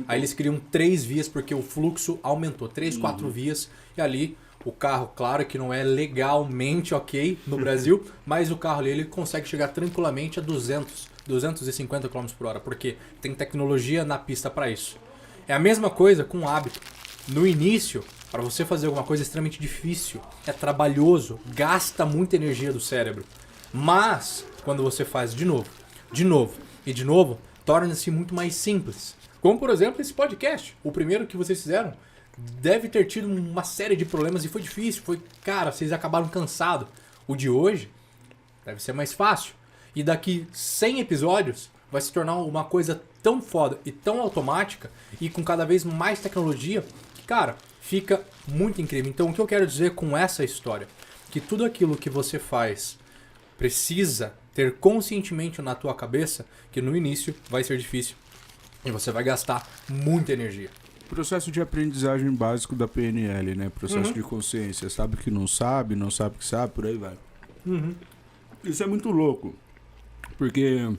aí eles criam 3 vias, porque o fluxo aumentou. 3, 4 vias. E ali, o carro, claro que não é legalmente ok no Brasil, mas o carro ali ele consegue chegar tranquilamente a 250 km por hora, porque tem tecnologia na pista para isso. É a mesma coisa com o hábito. No início, para você fazer alguma coisa é extremamente difícil, é trabalhoso, gasta muita energia do cérebro. Mas, quando você faz de novo, e de novo, torna-se muito mais simples. Como, por exemplo, esse podcast. O primeiro que vocês fizeram deve ter tido uma série de problemas e foi difícil. Cara, vocês acabaram cansados. O de hoje deve ser mais fácil. E daqui 100 episódios vai se tornar uma coisa tão foda e tão automática e com cada vez mais tecnologia que, cara, fica muito incrível. Então, o que eu quero dizer com essa história? Que tudo aquilo que você faz precisa ter conscientemente na tua cabeça que no início vai ser difícil e você vai gastar muita energia. Processo de aprendizagem básico da PNL, né? Processo de consciência. Sabe que não sabe que sabe, por aí vai. Isso é muito louco. Porque,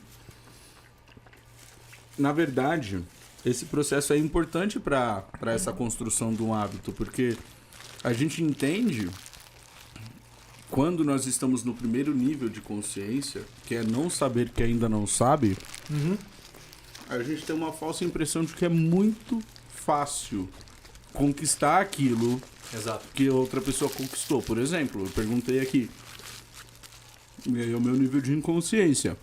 na verdade, esse processo é importante para essa construção de um hábito. Porque a gente entende, quando nós estamos no primeiro nível de consciência, que é não saber que ainda não sabe, a gente tem uma falsa impressão de que é muito fácil conquistar aquilo Exato. que outra pessoa conquistou. Por exemplo, eu perguntei aqui, e aí é o meu nível de inconsciência.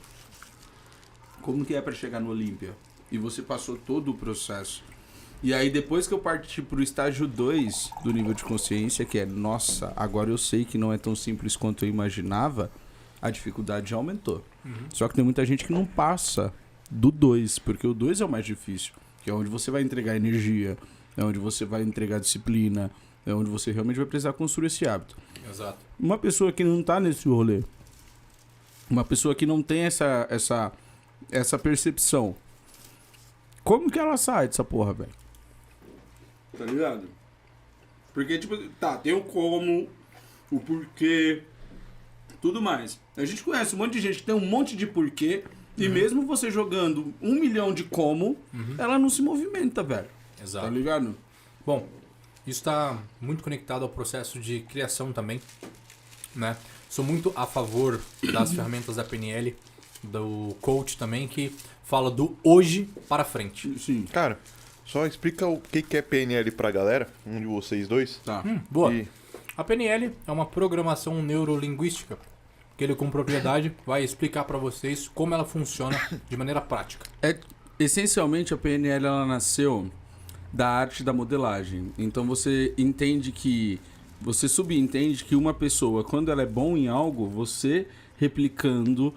Como que é para chegar no Olímpia? E você passou todo o processo. E aí depois que eu parti pro estágio 2 do nível de consciência, que é, nossa, agora eu sei que não é tão simples quanto eu imaginava, a dificuldade já aumentou. Só que tem muita gente que não passa do 2, porque o 2 é o mais difícil. Que é onde você vai entregar energia, é onde você vai entregar disciplina, é onde você realmente vai precisar construir esse hábito. Exato. Uma pessoa que não tá nesse rolê, uma pessoa que não tem essa percepção, como que ela sai dessa porra, velho? Tá ligado? Porque, tipo, tá, tem o como, o porquê, tudo mais. A gente conhece um monte de gente que tem um monte de porquê, e mesmo você jogando 1 milhão de como, ela não se movimenta, velho. Exato. Tá ligado? Bom, isso está muito conectado ao processo de criação também, né? Sou muito a favor das ferramentas da PNL, do coach também, que fala do hoje para frente. Sim. Cara, só explica o que é PNL pra galera, um de vocês dois. Tá. Boa. E- A PNL é uma programação neurolinguística, que ele com propriedade vai explicar para vocês como ela funciona de maneira prática. Essencialmente, a PNL ela nasceu da arte da modelagem. Então você entende que... Você subentende que uma pessoa, quando ela é bom em algo, você replicando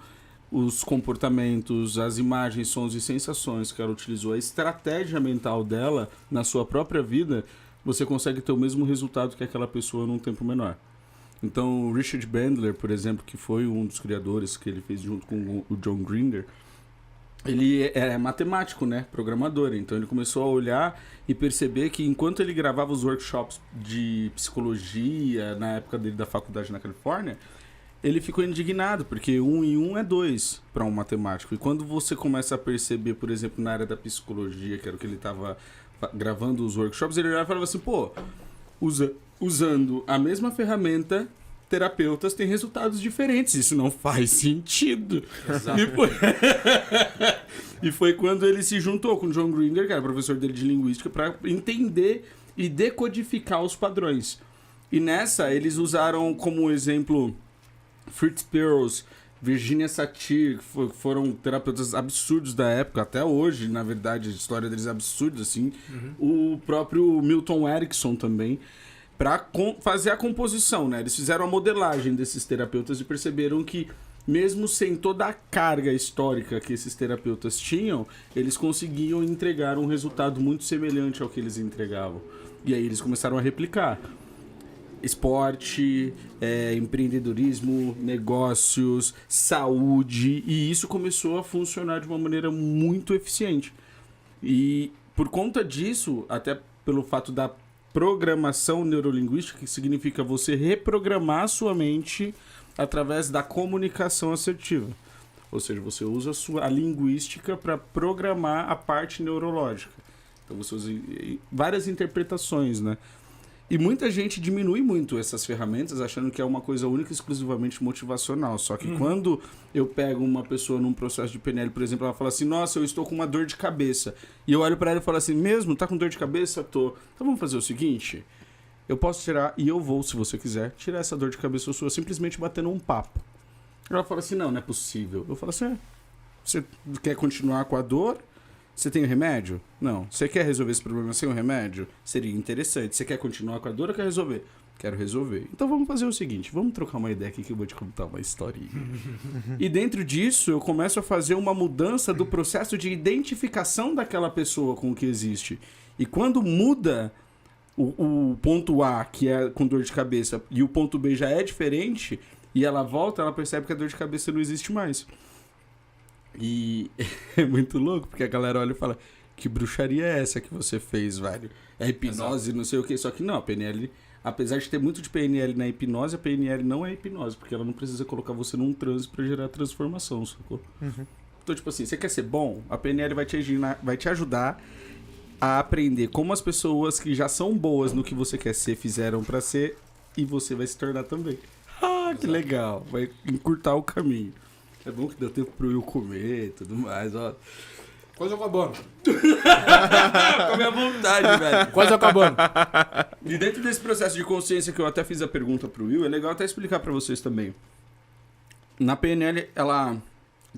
os comportamentos, as imagens, sons e sensações que ela utilizou, a estratégia mental dela na sua própria vida, você consegue ter o mesmo resultado que aquela pessoa num tempo menor. Então, o Richard Bandler, por exemplo, que foi um dos criadores que ele fez junto com o John Grinder, ele é matemático, né? Programador. Então, ele começou a olhar e perceber que enquanto ele gravava os workshops de psicologia na época dele da faculdade na Califórnia, ele ficou indignado, porque 1 e 1 é 2 para um matemático. E quando você começa a perceber, por exemplo, na área da psicologia, que era o que ele estava gravando os workshops, ele olhava e falava assim, pô, usando a mesma ferramenta, terapeutas têm resultados diferentes. Isso não faz sentido. E foi quando ele se juntou com o John Grinder, que era professor dele de linguística, para entender e decodificar os padrões. E nessa, eles usaram como exemplo Fritz Perls, Virginia Satir, que foram terapeutas absurdos da época, até hoje, na verdade, a história deles é absurda, assim. O próprio Milton Erickson também, para fazer a composição, né? Eles fizeram a modelagem desses terapeutas e perceberam que, mesmo sem toda a carga histórica que esses terapeutas tinham, eles conseguiam entregar um resultado muito semelhante ao que eles entregavam. E aí eles começaram a replicar. Esporte, empreendedorismo, negócios, saúde, e isso começou a funcionar de uma maneira muito eficiente. E por conta disso, até pelo fato da programação neurolinguística, que significa você reprogramar a sua mente através da comunicação assertiva. Ou seja, você usa a linguística para programar a parte neurológica. Então você usa várias interpretações, né? E muita gente diminui muito essas ferramentas, achando que é uma coisa única e exclusivamente motivacional. Só que quando eu pego uma pessoa num processo de PNL, por exemplo, ela fala assim, nossa, eu estou com uma dor de cabeça. E eu olho para ela e falo assim, mesmo? Tá com dor de cabeça? Tô. Então vamos fazer o seguinte, eu posso tirar, e eu vou, se você quiser, tirar essa dor de cabeça sua, simplesmente batendo um papo. Ela fala assim, não é possível. Eu falo assim, você quer continuar com a dor? Você tem o remédio? Não. Você quer resolver esse problema sem o remédio? Seria interessante. Você quer continuar com a dor ou quer resolver? Quero resolver. Então vamos fazer o seguinte, vamos trocar uma ideia aqui que eu vou te contar uma historinha. E dentro disso, eu começo a fazer uma mudança do processo de identificação daquela pessoa com o que existe. E quando muda o ponto A, que é com dor de cabeça, e o ponto B já é diferente, e ela volta, ela percebe que a dor de cabeça não existe mais. E é muito louco, porque a galera olha e fala, que bruxaria é essa que você fez, velho? É hipnose, não sei o que. Só que não, a PNL, apesar de ter muito de PNL na hipnose, a PNL não é hipnose, porque ela não precisa colocar você num transe pra gerar transformação, sacou? Então, tipo assim, você quer ser bom? A PNL vai te ajudar a aprender como as pessoas que já são boas no que você quer ser, fizeram pra ser, e você vai se tornar também. Ah, que legal. Vai encurtar o caminho. É bom que deu tempo pro Will comer e tudo mais, ó. Quase acabando. Com a minha vontade, velho. Quase acabando. E dentro desse processo de consciência que eu até fiz a pergunta pro Will, é legal até explicar pra vocês também. Na PNL, ela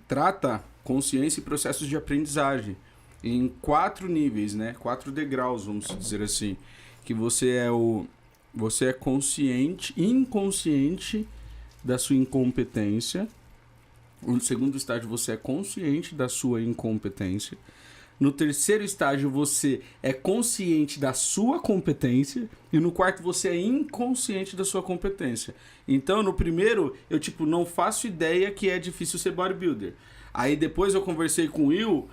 trata consciência e processos de aprendizagem em 4 níveis, né? 4 degraus, vamos dizer assim. Que você é consciente, inconsciente da sua incompetência. No segundo estágio, você é consciente da sua incompetência. No terceiro estágio, você é consciente da sua competência. E no quarto, você é inconsciente da sua competência. Então, no primeiro, eu, não faço ideia que é difícil ser bodybuilder. Aí, depois eu conversei com o Will,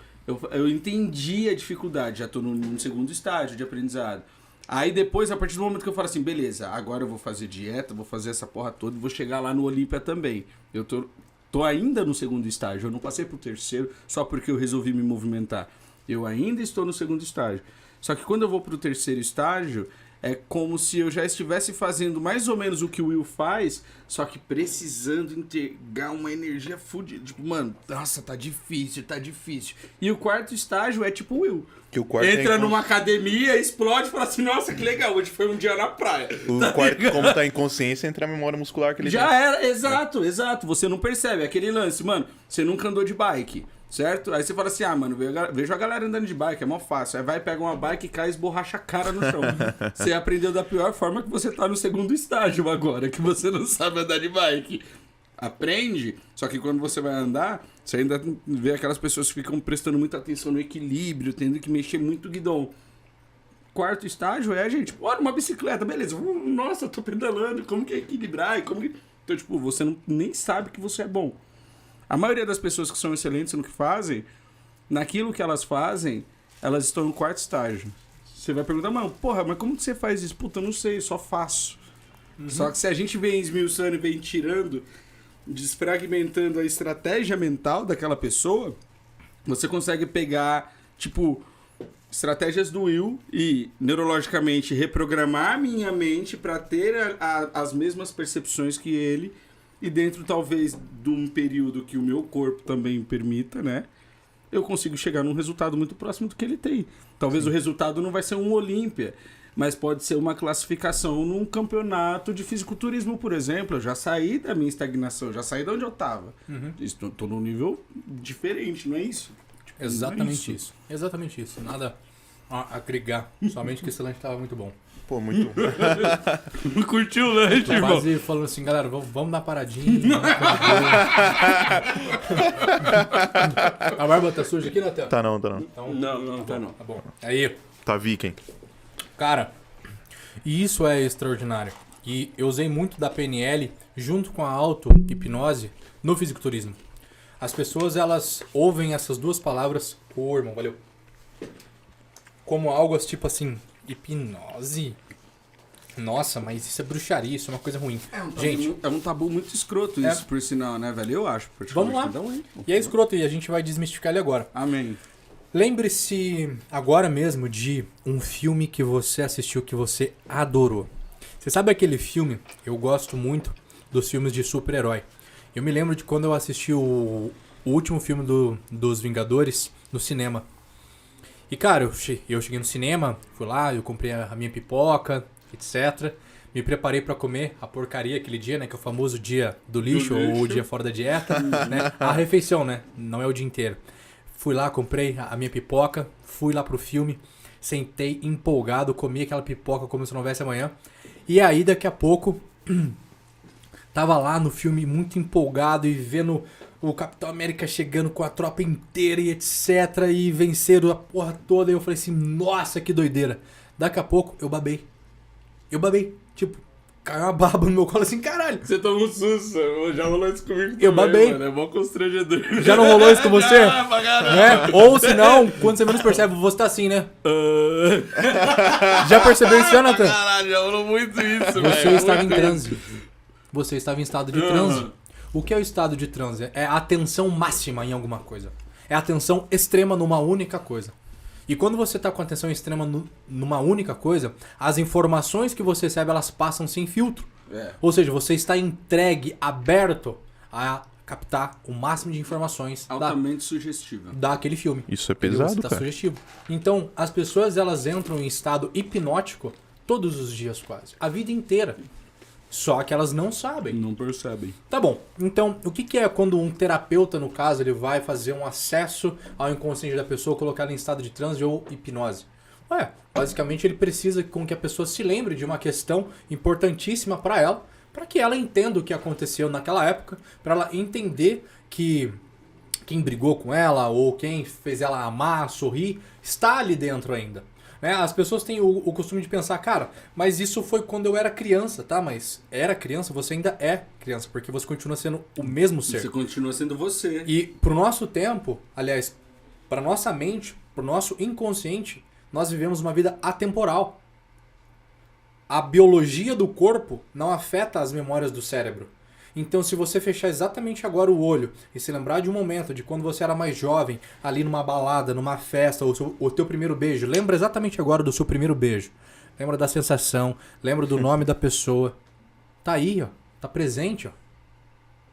eu entendi a dificuldade. Já estou no segundo estágio de aprendizado. Aí, depois, a partir do momento que eu falo assim, beleza, agora eu vou fazer dieta, vou fazer essa porra toda e vou chegar lá no Olímpia também. Eu tô ainda no segundo estágio, eu não passei pro terceiro só porque eu resolvi me movimentar. Eu ainda estou no segundo estágio. Só que quando eu vou pro terceiro estágio, é como se eu já estivesse fazendo mais ou menos o que o Will faz, só que precisando entregar uma energia fodida. Tipo, mano, nossa, tá difícil. E o quarto estágio é tipo o Will. Que o quarto entra numa academia, explode e fala assim, nossa, que legal, hoje foi um dia na praia. O quarto, como tá em consciência, entra a memória muscular que ele já era, exato. Você não percebe, é aquele lance, mano, você nunca andou de bike, certo? Aí você fala assim, mano, vejo a galera andando de bike, é mó fácil. Aí vai, pega uma bike, cai e esborracha a cara no chão. Você aprendeu da pior forma que você tá no segundo estágio agora, que você não sabe andar de bike. Aprende, só que quando você vai andar, você ainda vê aquelas pessoas que ficam prestando muita atenção no equilíbrio, tendo que mexer muito o guidão. Quarto estágio é, gente, olha, uma bicicleta, beleza. Nossa, eu tô pedalando, como que é equilibrar? Então, você nem sabe que você é bom. A maioria das pessoas que são excelentes no que fazem, naquilo que elas fazem, elas estão no quarto estágio. Você vai perguntar, mano, mas como que você faz isso? Puta, eu não sei, só faço. Só que se a gente vem esmiuçando e vem tirando, desfragmentando a estratégia mental daquela pessoa, você consegue pegar, estratégias do Will e neurologicamente reprogramar a minha mente para ter as mesmas percepções que ele, e dentro talvez de um período que o meu corpo também permita, né? Eu consigo chegar num resultado muito próximo do que ele tem. Talvez o resultado não vai ser um Olímpia, mas pode ser uma classificação num campeonato de fisiculturismo, por exemplo. Eu já saí da minha estagnação, já saí de onde eu tava. Estou num nível diferente, não é isso? Exatamente isso. Nada a agregar. Somente que esse lanche tava muito bom. Pô, muito. Não curtiu o lanche, irmão? Quase falando assim, galera, vamos dar paradinha. A barba tá suja aqui, Natan? Tá não. Então, Não. Tá bom. Aí, Tá viking. cara, e isso é extraordinário. E eu usei muito da PNL junto com a auto-hipnose no fisiculturismo. As pessoas, elas ouvem essas duas palavras. Irmão, valeu. como algo tipo assim, hipnose. Nossa, mas isso é bruxaria, isso é uma coisa ruim. Gente, É um tabu muito escroto isso, por sinal, né, velho? Eu acho. vamos lá. E é escroto, e a gente vai desmistificar ele agora. Amém. Lembre-se agora mesmo de um filme que você assistiu que você adorou. Você sabe aquele filme? Eu gosto muito dos filmes de super-herói. Eu me lembro de quando eu assisti o último filme dos Vingadores no cinema. E cara, eu cheguei no cinema, fui lá, eu comprei a minha pipoca, etc. Me preparei pra comer a porcaria aquele dia, né? Que é o famoso dia do lixo ou o dia fora da dieta, né? A refeição, né? Não é o dia inteiro. Fui lá, comprei a minha pipoca, fui lá pro filme, sentei empolgado, comi aquela pipoca como se não houvesse amanhã. E aí, daqui a pouco, tava lá no filme muito empolgado e vendo o Capitão América chegando com a tropa inteira e etc. E venceram a porra toda. E eu falei assim, nossa, que doideira. Daqui a pouco, eu babei. Tipo, caiu uma baba no meu colo assim, caralho. Você tomou um susto, já rolou isso comigo Eu babei. mano, é mó constrangedor. Já não rolou isso com você? Né? Ou se não, quando você menos percebe, você tá assim, né? Já percebeu isso, Jonathan? Caralho, já rolou muito isso, velho. Você estava em transe. Você estava em estado de transe. O que é o estado de transe? É a atenção máxima em alguma coisa. É a atenção extrema numa única coisa. E quando você está com a atenção extrema numa única coisa, as informações que você recebe, elas passam sem filtro. Ou seja, você está entregue, aberto a captar o máximo de informações altamente sugestiva daquele filme. Isso é pesado, você tá cara. sugestivo. Então, as pessoas elas entram em estado hipnótico todos os dias quase. A vida inteira. Só que elas não sabem. Não percebem. Tá bom. Então, o que é quando um terapeuta, no caso, ele vai fazer um acesso ao inconsciente da pessoa, colocar ela em estado de transe ou hipnose? Basicamente ele precisa com que a pessoa se lembre de uma questão importantíssima para ela, para que ela entenda o que aconteceu naquela época, para ela entender que quem brigou com ela ou quem fez ela amar, sorrir, está ali dentro ainda. Né? As pessoas têm o costume de pensar, cara, mas isso foi quando eu era criança, tá? Mas era criança, você ainda é criança, porque você continua sendo o mesmo ser. Você continua sendo você. E pro nosso tempo, aliás, pra nossa mente, pro nosso inconsciente, nós vivemos uma vida atemporal. A biologia do corpo não afeta as memórias do cérebro. Então, se você fechar exatamente agora o olho e se lembrar de um momento de quando você era mais jovem, ali numa balada, numa festa, o teu primeiro beijo, lembra exatamente agora do seu primeiro beijo. Lembra da sensação, lembra do nome da pessoa. Tá aí, ó. Tá presente, ó.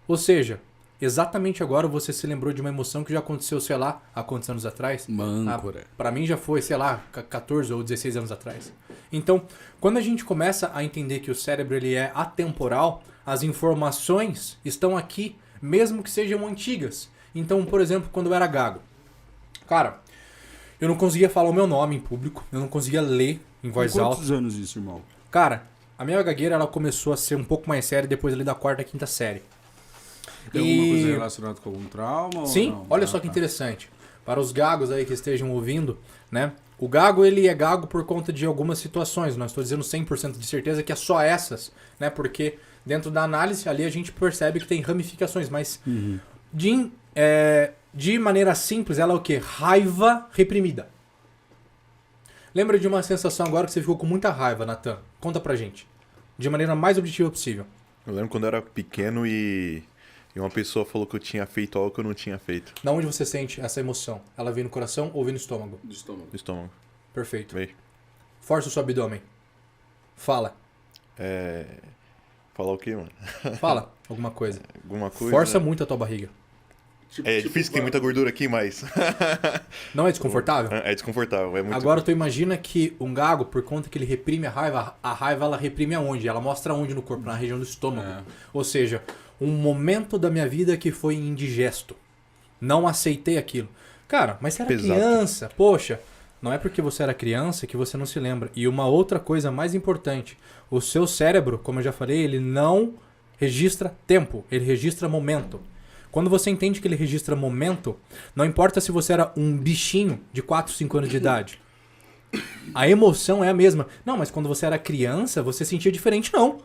Ou seja, exatamente agora você se lembrou de uma emoção que já aconteceu, sei lá, há quantos anos atrás? Mâncora. Pra mim já foi, sei lá, 14 ou 16 anos atrás. Então, quando a gente começa a entender que o cérebro ele é atemporal, as informações estão aqui, mesmo que sejam antigas. Então, por exemplo, quando eu era gago. Cara, eu não conseguia falar o meu nome em público, eu não conseguia ler em voz alta. Quantos anos isso, irmão? Cara, a minha gagueira ela começou a ser um pouco mais séria depois ali da 4ª, 5ª série. Tem alguma coisa relacionada com algum trauma? Sim, ou não? olha só que interessante. Para os gagos aí que estejam ouvindo, né? O gago, ele é gago por conta de algumas situações. Não estou dizendo 100% de certeza que é só essas, né? Porque dentro da análise ali a gente percebe que tem ramificações, mas de maneira simples, ela é o quê? Raiva reprimida. Lembra de uma sensação agora que você ficou com muita raiva, Natan? Conta pra gente. De maneira mais objetiva possível. Eu lembro quando eu era pequeno e uma pessoa falou que eu tinha feito algo que eu não tinha feito. Da onde você sente essa emoção? Ela vem no coração ou vem no estômago? Do estômago. No estômago. Perfeito. Veio. Força o seu abdômen. Fala. Falar o quê, mano? Fala alguma coisa. Alguma coisa. Força muito a tua barriga. É difícil, tem muita gordura aqui, mas. Não é desconfortável? É desconfortável. É muito... Agora tu imagina que um gago, por conta que ele reprime a raiva ela reprime aonde? Ela mostra onde no corpo? Na região do estômago. Ou seja, um momento da minha vida que foi indigesto. Não aceitei aquilo. Cara, mas você era criança. Poxa, não é porque você era criança que você não se lembra. E uma outra coisa mais importante. O seu cérebro, como eu já falei, ele não registra tempo. Ele registra momento. Quando você entende que ele registra momento, não importa se você era um bichinho de 4, 5 anos de idade. A emoção é a mesma. Não, mas quando você era criança, você sentia diferente. Não.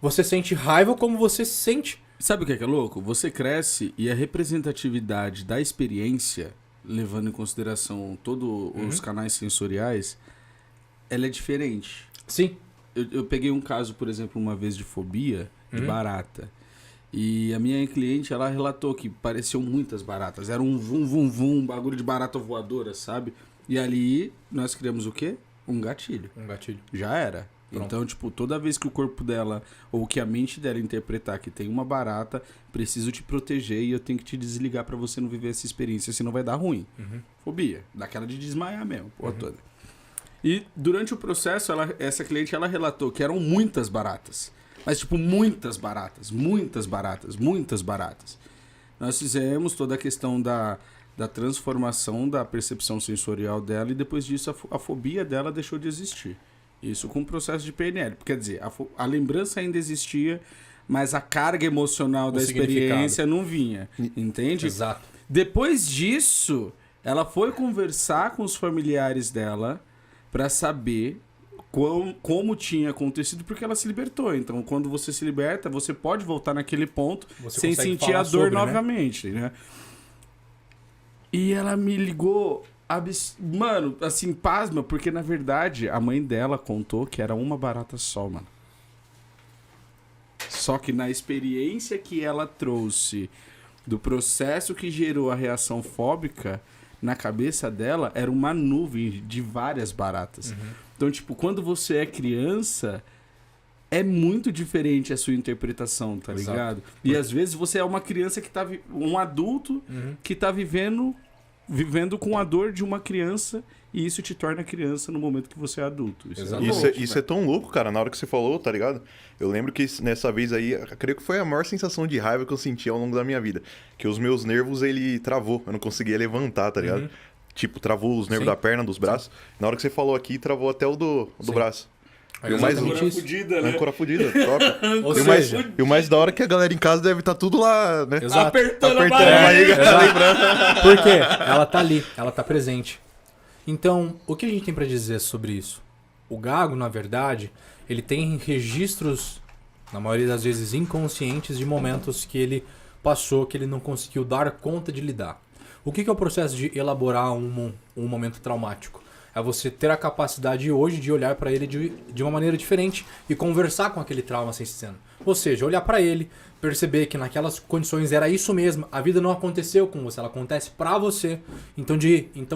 Você sente raiva como você se sente. Sabe o que é louco? Você cresce e a representatividade da experiência levando em consideração todos os canais sensoriais, ela é diferente. Sim. Eu peguei um caso, por exemplo, uma vez de fobia de barata. E a minha cliente, ela relatou que pareciam muitas baratas. Era um um bagulho de barata voadora, sabe? E ali nós criamos o quê? Um gatilho. Um gatilho. Já era. Pronto. Então, tipo, toda vez que o corpo dela, ou que a mente dela interpretar que tem uma barata, preciso te proteger e eu tenho que te desligar pra você não viver essa experiência, senão vai dar ruim. Fobia. Daquela de desmaiar mesmo, porra toda. E durante o processo, essa cliente, ela relatou que eram muitas baratas. Mas, tipo, muitas baratas. Nós fizemos toda a questão da transformação da percepção sensorial dela e depois disso a fobia dela deixou de existir. Isso com o processo de PNL. Quer dizer, a lembrança ainda existia, mas a carga emocional da experiência não vinha. Entende? Exato. Depois disso, ela foi conversar com os familiares dela para saber como tinha acontecido, porque ela se libertou. Então, quando você se liberta, você pode voltar naquele ponto Você sem consegue sentir falar a dor sobre, né? novamente, né? E ela me ligou, mano, assim, pasma, porque na verdade a mãe dela contou que era uma barata só, mano. Só que na experiência que ela trouxe do processo que gerou a reação fóbica, na cabeça dela era uma nuvem de várias baratas. Então, tipo, quando você é criança, é muito diferente a sua interpretação, tá Exato. ligado? E às vezes você é uma criança que tá... um adulto que tá vivendo com a dor de uma criança e isso te torna criança no momento que você é adulto. Isso, Exato. é, Isso, louco, isso velho. é tão louco, cara, na hora que você falou, tá ligado? Eu lembro que nessa vez aí, eu creio que foi a maior sensação de raiva que eu senti ao longo da minha vida. Que os meus nervos, ele travou, eu não conseguia levantar, tá ligado? Tipo, travou os nervos Sim. da perna, dos braços. Na hora que você falou aqui, travou até o do Sim. braço. É E o mais exatamente isso. Fudida, né? âncora fudida, top. Ou E o, mais, seja, e o mais da hora é que a galera em casa deve estar tudo lá, né? Exato. Apertando, Apertando a a barriga, Exato. lembrando. Por quê? Ela tá ali, ela tá presente. Então, o que a gente tem pra dizer sobre isso? O gago, na verdade, ele tem registros, na maioria das vezes inconscientes, de momentos que ele passou, que ele não conseguiu dar conta de lidar. O que é o processo de elaborar um momento traumático? É você ter a capacidade hoje de olhar para ele de uma maneira diferente e conversar com aquele trauma sem cena. Ou seja, olhar para ele, perceber que naquelas condições era isso mesmo, a vida não aconteceu com você, ela acontece para você. Então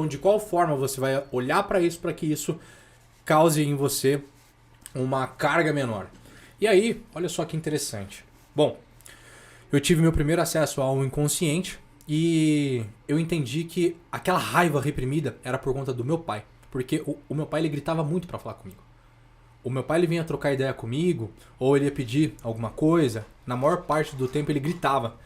de qual forma você vai olhar para isso para que isso cause em você uma carga menor? E aí, olha só que interessante. Bom, eu tive meu primeiro acesso ao inconsciente e eu entendi que aquela raiva reprimida era por conta do meu pai. Porque o meu pai ele gritava muito pra falar comigo. O meu pai ele vinha trocar ideia comigo, ou ele ia pedir alguma coisa. Na maior parte do tempo ele gritava.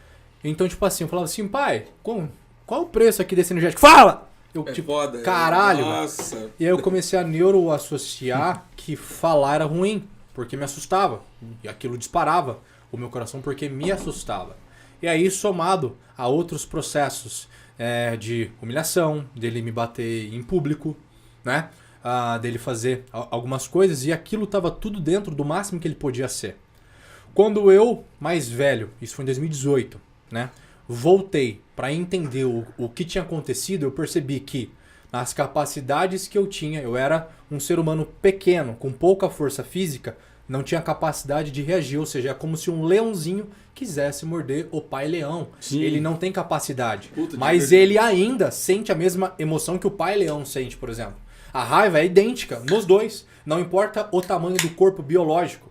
Então, tipo assim, eu falava assim, pai, qual o preço aqui desse energético? Fala! Eu, tipo, foda, caralho, velho. Nossa. E aí eu comecei a neuroassociar que falar era ruim, porque me assustava. E aquilo disparava o meu coração porque me assustava. E aí, somado a outros processos de humilhação, dele me bater em público, né? Dele fazer algumas coisas, e aquilo estava tudo dentro do máximo que ele podia ser. Quando eu, mais velho, isso foi em 2018, né? Voltei para entender o que tinha acontecido, eu percebi que nas capacidades que eu tinha, eu era um ser humano pequeno, com pouca força física, não tinha capacidade de reagir, ou seja, é como se um leãozinho quisesse morder o pai leão. Sim. Ele não tem capacidade, Puta, mas ele ainda sente a mesma emoção que o pai leão sente, por exemplo. A raiva é idêntica nos dois, não importa o tamanho do corpo biológico.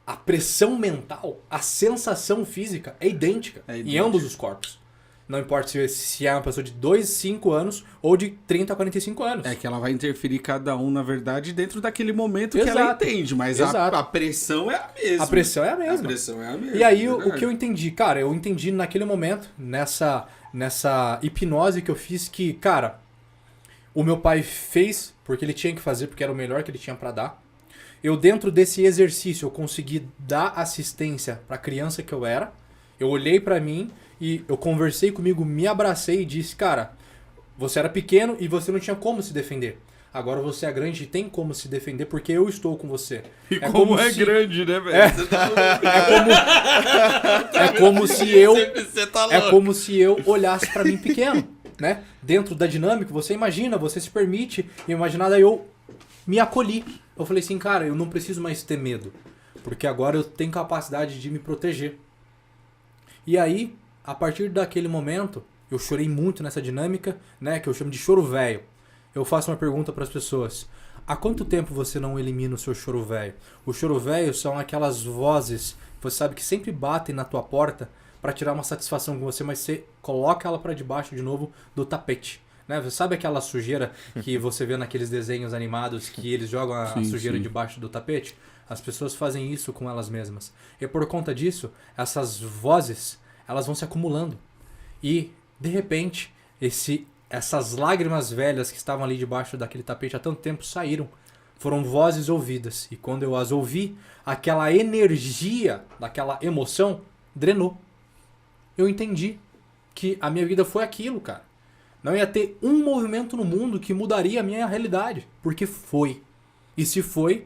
A pressão mental, a sensação física é idêntica em idêntica. ambos os corpos. Não importa se é uma pessoa de 2, 5 anos ou de 30 a 45 anos. É que ela vai interferir cada um, na verdade, dentro daquele momento que Exato. ela entende, mas Exato. a pressão é a mesma. A pressão é a A mesma. pressão é a mesma. E aí, é o verdade. que eu entendi? Cara, eu entendi naquele momento, nessa hipnose que eu fiz, que, cara, o meu pai fez porque ele tinha que fazer, porque era o melhor que ele tinha pra dar. Eu, dentro desse exercício, eu consegui dar assistência pra criança que eu era. Eu olhei pra mim e eu conversei comigo, me abracei e disse, cara, você era pequeno e você não tinha como se defender. Agora você é grande e tem como se defender porque eu estou com você. E como é se- grande, né, velho? É. Você tá É como se eu... Você tá É louco. como se eu olhasse pra mim pequeno. né? Dentro da dinâmica, você imagina, você se permite imaginar, daí eu me acolhi. Eu falei assim, cara, eu não preciso mais ter medo, porque agora eu tenho capacidade de me proteger. E aí, a partir daquele momento, eu chorei muito nessa dinâmica, né, que eu chamo de choro velho. Eu faço uma pergunta para as pessoas. Há quanto tempo você não elimina o seu choro velho? O choro velho são aquelas vozes, você sabe, que sempre batem na tua porta para tirar uma satisfação com você, mas você coloca ela para debaixo de novo do tapete. Né? Você sabe aquela sujeira que você vê naqueles desenhos animados que eles jogam a sujeira debaixo do tapete? As pessoas fazem isso com elas mesmas. E por conta disso, essas vozes, elas vão se acumulando. E, de repente, essas lágrimas velhas que estavam ali debaixo daquele tapete há tanto tempo saíram. Foram vozes ouvidas. E quando eu as ouvi, aquela energia daquela emoção drenou. Eu entendi que a minha vida foi aquilo, cara. Não ia ter um movimento no mundo que mudaria a minha realidade. Porque foi. E se foi,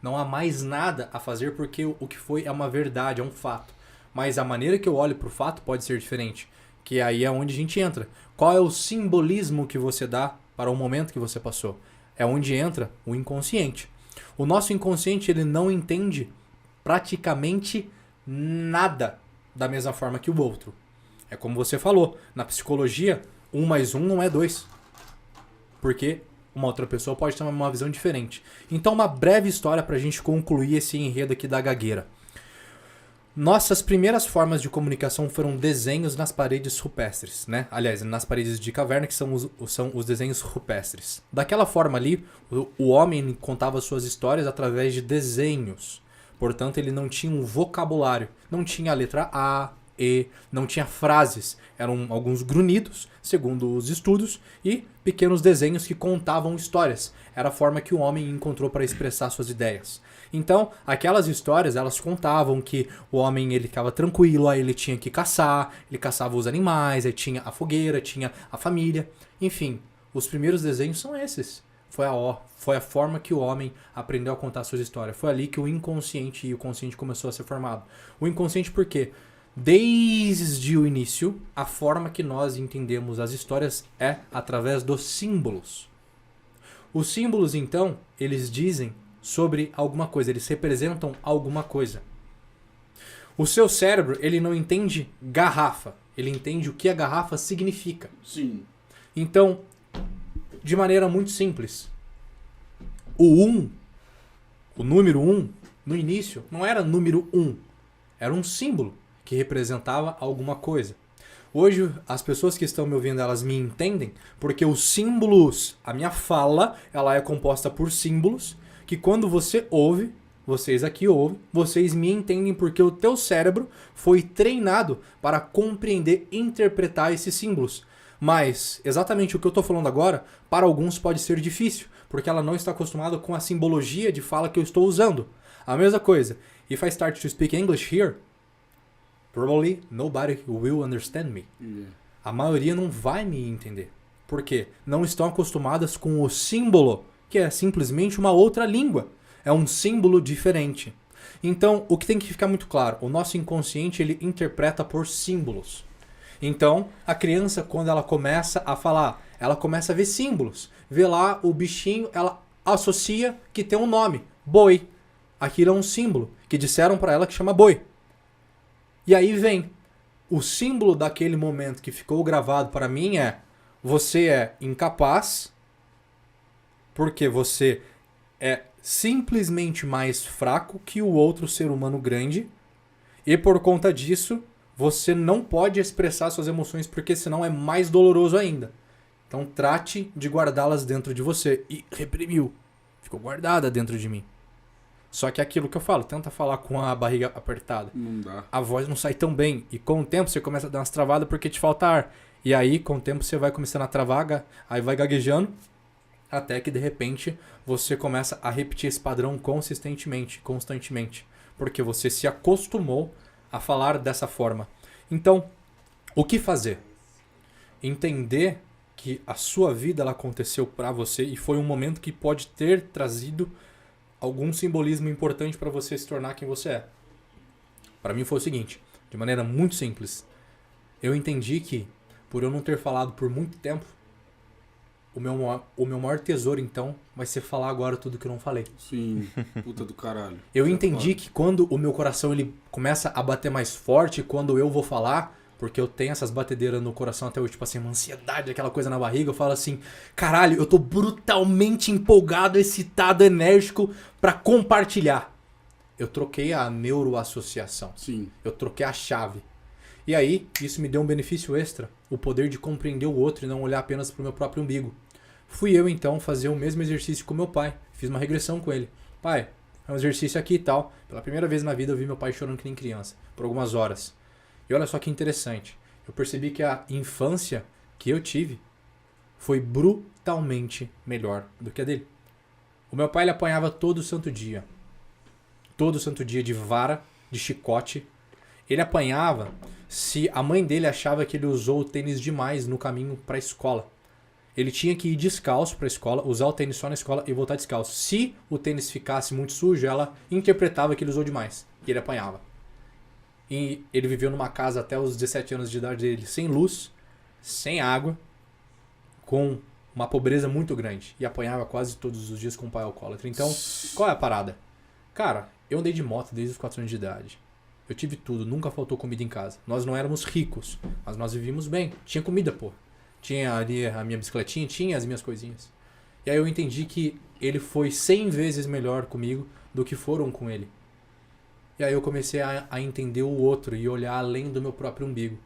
não há mais nada a fazer, porque o que foi é uma verdade, é um fato. Mas a maneira que eu olho para o fato pode ser diferente. Que aí é onde a gente entra. Qual é o simbolismo que você dá para o momento que você passou? É onde entra o inconsciente. O nosso inconsciente, ele não entende praticamente nada da mesma forma que o outro. É como você falou, na psicologia, 1 mais 1 não é 2. Porque uma outra pessoa pode ter uma visão diferente. Então, uma breve história para a gente concluir esse enredo aqui da gagueira. Nossas primeiras formas de comunicação foram desenhos nas paredes rupestres, né? Aliás, nas paredes de caverna, que são os desenhos rupestres. Daquela forma ali, o homem contava suas histórias através de desenhos. Portanto, ele não tinha um vocabulário. Não tinha a letra A, E, não tinha frases. Eram alguns grunhidos, segundo os estudos, e pequenos desenhos que contavam histórias. Era a forma que o homem encontrou para expressar suas ideias. Então, aquelas histórias, elas contavam que o homem, ele ficava tranquilo, aí ele tinha que caçar, ele caçava os animais, aí tinha a fogueira, tinha a família. Enfim, os primeiros desenhos são esses. Foi a forma que o homem aprendeu a contar suas histórias. Foi ali que o inconsciente e o consciente começou a ser formado. O inconsciente por quê? Desde o início, a forma que nós entendemos as histórias é através dos símbolos. Os símbolos, então, eles dizem sobre alguma coisa, eles representam alguma coisa. O seu cérebro, ele não entende garrafa, ele entende o que a garrafa significa. Sim. Então, de maneira muito simples, o número 1, no início, não era número 1, era um símbolo que representava alguma coisa. Hoje, as pessoas que estão me ouvindo, elas me entendem, porque os símbolos, a minha fala, ela é composta por símbolos, que quando você ouve, vocês aqui ouvem, vocês me entendem porque o teu cérebro foi treinado para compreender e interpretar esses símbolos. Mas, exatamente o que eu estou falando agora, para alguns pode ser difícil, porque ela não está acostumada com a simbologia de fala que eu estou usando. A mesma coisa, if I start to speak English here, probably nobody will understand me. Yeah. A maioria não vai me entender. Por quê? Não estão acostumadas com o símbolo, que é simplesmente uma outra língua. É um símbolo diferente. Então, o que tem que ficar muito claro, o nosso inconsciente, ele interpreta por símbolos. Então, a criança, quando ela começa a falar, ela começa a ver símbolos. Vê lá o bichinho, ela associa que tem um nome, boi. Aquilo é um símbolo, que disseram para ela que chama boi. E aí vem, o símbolo daquele momento que ficou gravado para mim é: você é incapaz, porque você é simplesmente mais fraco que o outro ser humano grande, e por conta disso, você não pode expressar suas emoções, porque senão é mais doloroso ainda. Então trate de guardá-las dentro de você. E reprimiu. Ficou guardada dentro de mim. Só que é aquilo que eu falo, tenta falar com a barriga apertada. Não dá. A voz não sai tão bem. E com o tempo você começa a dar umas travadas porque te falta ar. E aí, com o tempo, você vai começando a travar, aí vai gaguejando, até que de repente você começa a repetir esse padrão constantemente. Porque você se acostumou a falar dessa forma. Então, o que fazer? Entender que a sua vida ela aconteceu para você e foi um momento que pode ter trazido algum simbolismo importante para você se tornar quem você é. Para mim foi o seguinte, de maneira muito simples. Eu entendi que por eu não ter falado por muito tempo, o meu maior tesouro, então, vai ser falar agora tudo que eu não falei. Sim, puta do caralho. Eu entendi que quando o meu coração ele começa a bater mais forte, quando eu vou falar, porque eu tenho essas batedeiras no coração até hoje, tipo assim, uma ansiedade, aquela coisa na barriga, eu falo assim, caralho, eu tô brutalmente empolgado, excitado, enérgico pra compartilhar. Eu troquei a neuroassociação. Sim. Eu troquei a chave. E aí, isso me deu um benefício extra, o poder de compreender o outro e não olhar apenas pro meu próprio umbigo. Fui eu, então, fazer o mesmo exercício com meu pai. Fiz uma regressão com ele. Pai, é um exercício aqui e tal. Pela primeira vez na vida eu vi meu pai chorando que nem criança, por algumas horas. E olha só que interessante. Eu percebi que a infância que eu tive foi brutalmente melhor do que a dele. O meu pai ele apanhava todo santo dia. Todo santo dia de vara, de chicote. Ele apanhava se a mãe dele achava que ele usou o tênis demais no caminho para a escola. Ele tinha que ir descalço para a escola, usar o tênis só na escola e voltar descalço. Se o tênis ficasse muito sujo, ela interpretava que ele usou demais. E ele apanhava. E ele viveu numa casa até os 17 anos de idade dele, sem luz, sem água, com uma pobreza muito grande. E apanhava quase todos os dias com um pai alcoólatra. Então, qual é a parada? Cara, eu andei de moto desde os 4 anos de idade. Eu tive tudo, nunca faltou comida em casa. Nós não éramos ricos, mas nós vivíamos bem. Tinha comida, pô. Tinha ali a minha bicicletinha, tinha as minhas coisinhas. E aí eu entendi que ele foi 100 vezes melhor comigo do que foram com ele. E aí eu comecei a entender o outro e olhar além do meu próprio umbigo.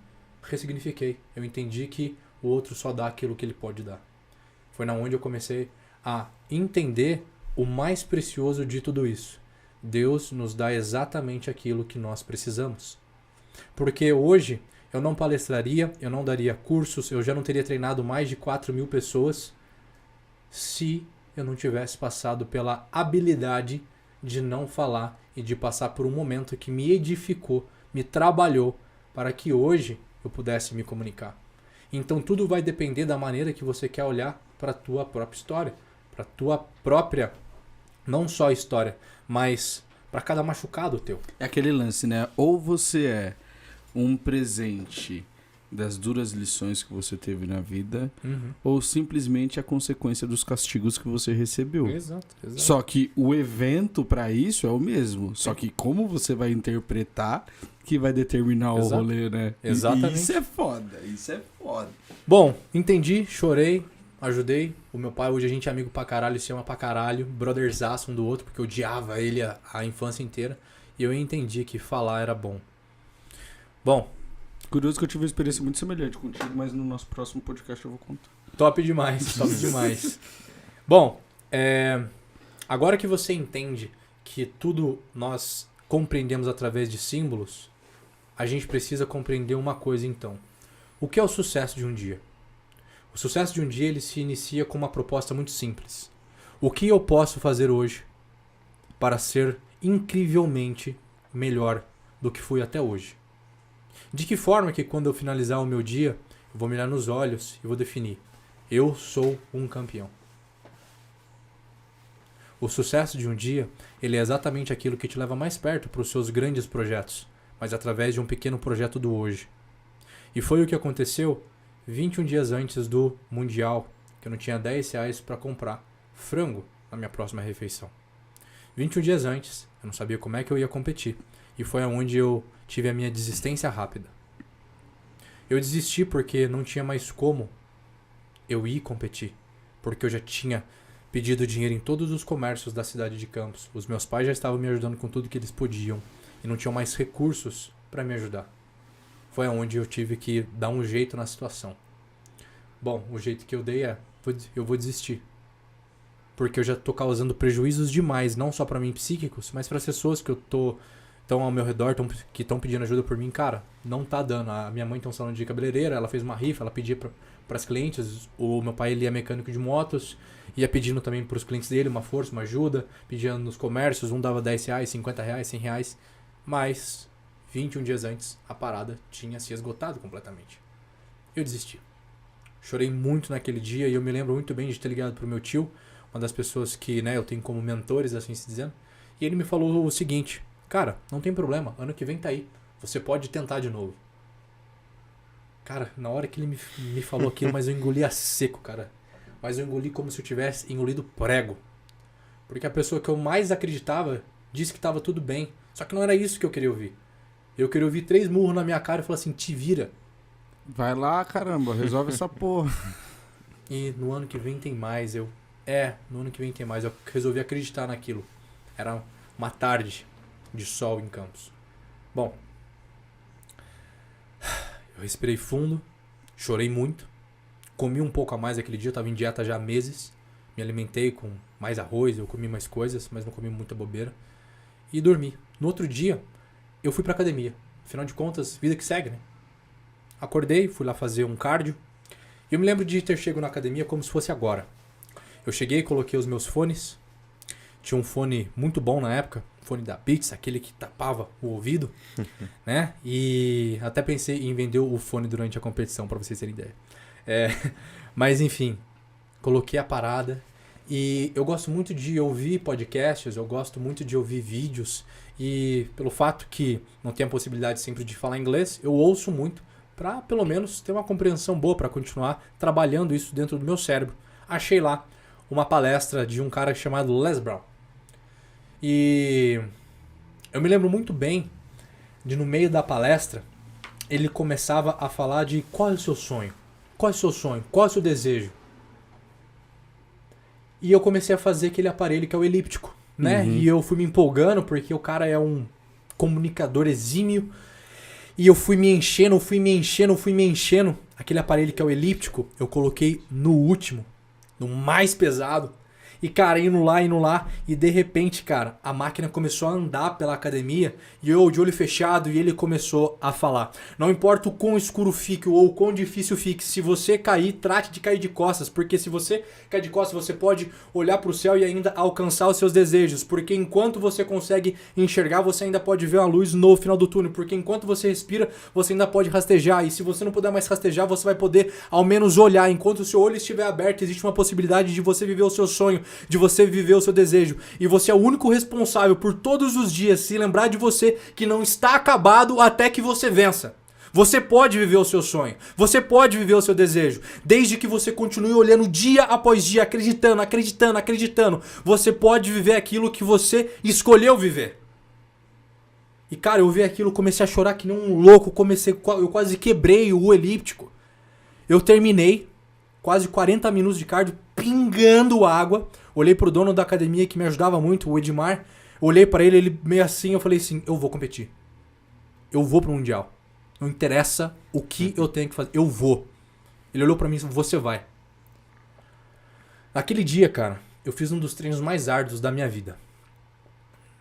Ressignifiquei. Eu entendi que o outro só dá aquilo que ele pode dar. Foi na onde eu comecei a entender o mais precioso de tudo isso. Deus nos dá exatamente aquilo que nós precisamos. Porque hoje eu não palestraria, eu não daria cursos, eu já não teria treinado mais de 4.000 pessoas se eu não tivesse passado pela habilidade de não falar e de passar por um momento que me edificou, me trabalhou para que hoje eu pudesse me comunicar. Então tudo vai depender da maneira que você quer olhar para a tua própria história, para a tua própria, não só história, mas para cada machucado teu. É aquele lance, né? Ou você é um presente das duras lições que você teve na vida, ou simplesmente a consequência dos castigos que você recebeu. Exato. Só que o evento para isso é o mesmo. Só que como você vai interpretar que vai determinar o rolê, né? Exatamente. Isso é foda, isso é foda. Bom, entendi, chorei, ajudei. O meu pai, hoje a gente é amigo pra caralho, se ama pra caralho, brotherzaço um do outro, porque eu odiava ele a infância inteira. E eu entendi que falar era bom. Bom, Curioso que eu tive uma experiência muito semelhante contigo, mas no nosso próximo podcast eu vou contar. top demais, top demais. Bom, agora que você entende que tudo nós compreendemos através de símbolos, a gente precisa compreender uma coisa então. O que é o sucesso de um dia? O sucesso de um dia ele se inicia com uma proposta muito simples. O que eu posso fazer hoje para ser incrivelmente melhor do que fui até hoje? De que forma que quando eu finalizar o meu dia, eu vou me olhar nos olhos e vou definir: eu sou um campeão. O sucesso de um dia, ele é exatamente aquilo que te leva mais perto para os seus grandes projetos, mas através de um pequeno projeto do hoje. E foi o que aconteceu 21 dias antes do Mundial, que eu não tinha R$10 para comprar frango na minha próxima refeição. 21 dias antes, eu não sabia como é que eu ia competir. E foi onde eu tive a minha desistência rápida. Eu desisti porque não tinha mais como eu ir competir. Porque eu já tinha pedido dinheiro em todos os comércios da cidade de Campos. Os meus pais já estavam me ajudando com tudo que eles podiam. E não tinham mais recursos para me ajudar. Foi onde eu tive que dar um jeito na situação. Bom, o jeito que eu dei eu vou desistir. Porque eu já tô causando prejuízos demais, não só para mim psíquicos, mas para as pessoas que eu estão ao meu redor, que estão pedindo ajuda por mim. Cara, não tá dando. A minha mãe tem um salão de cabeleireira, ela fez uma rifa, ela pedia para as clientes. O meu pai ele é mecânico de motos, ia pedindo também para os clientes dele uma força, uma ajuda, pedindo nos comércios, um dava R$10, R$50, R$100, mas 21 dias antes a parada tinha se esgotado completamente. Eu desisti. Chorei muito naquele dia e eu me lembro muito bem de ter ligado pro meu tio, uma das pessoas que, né, eu tenho como mentores, assim se dizendo, e ele me falou o seguinte: cara, não tem problema, ano que vem tá aí, você pode tentar de novo. Cara, na hora que ele me falou aquilo, mas eu engoli a seco, cara. Mas eu engoli como se eu tivesse engolido prego. Porque a pessoa que eu mais acreditava disse que tava tudo bem. Só que não era isso que eu queria ouvir. Eu queria ouvir 3 murros na minha cara e falar assim, te vira. Vai lá, caramba, resolve essa porra. E no ano que vem tem mais. No ano que vem tem mais. Eu resolvi acreditar naquilo. Era uma tarde de sol em Campos. Bom, eu respirei fundo, chorei muito, comi um pouco a mais aquele dia, eu tava em dieta já há meses, me alimentei com mais arroz, eu comi mais coisas, mas não comi muita bobeira, e dormi. No outro dia, eu fui pra academia. Afinal de contas, vida que segue, né? Acordei, fui lá fazer um cardio, e eu me lembro de ter chegado na academia como se fosse agora. Eu cheguei, coloquei os meus fones, tinha um fone muito bom na época, fone da Beats, aquele que tapava o ouvido, né? E até pensei em vender o fone durante a competição, pra vocês terem ideia. Mas enfim, coloquei a parada e eu gosto muito de ouvir podcasts, eu gosto muito de ouvir vídeos e pelo fato que não tenho a possibilidade sempre de falar inglês, eu ouço muito pra pelo menos ter uma compreensão boa pra continuar trabalhando isso dentro do meu cérebro. Achei lá uma palestra de um cara chamado Les Brown. E eu me lembro muito bem de no meio da palestra ele começava a falar de qual é o seu sonho, qual é o seu sonho, qual é o seu desejo. E eu comecei a fazer aquele aparelho que é o elíptico, né? E eu fui me empolgando porque o cara é um comunicador exímio. E eu fui me enchendo. Aquele aparelho que é o elíptico, eu coloquei no último, no mais pesado. E, cara, indo lá, e de repente, cara, a máquina começou a andar pela academia, e eu de olho fechado, e ele começou a falar. Não importa o quão escuro fique ou o quão difícil fique, se você cair, trate de cair de costas, porque se você cair de costas, você pode olhar pro céu e ainda alcançar os seus desejos, porque enquanto você consegue enxergar, você ainda pode ver uma luz no final do túnel, porque enquanto você respira, você ainda pode rastejar, e se você não puder mais rastejar, você vai poder ao menos olhar. Enquanto o seu olho estiver aberto, existe uma possibilidade de você viver o seu sonho, de você viver o seu desejo. E você é o único responsável por todos os dias se lembrar de você que não está acabado até que você vença. Você pode viver o seu sonho. Você pode viver o seu desejo. Desde que você continue olhando dia após dia, acreditando. Você pode viver aquilo que você escolheu viver. E cara, eu vi aquilo, comecei a chorar que nem um louco. Eu quase quebrei o elíptico. Eu terminei quase 40 minutos de cardio, pingando água. Olhei pro dono da academia que me ajudava muito, o Edmar. Olhei pra ele, ele meio assim, eu falei assim, eu vou competir. Eu vou pro Mundial. Não interessa o que eu tenho que fazer, eu vou. Ele olhou pra mim e disse, você vai. Naquele dia, cara, eu fiz um dos treinos mais árduos da minha vida.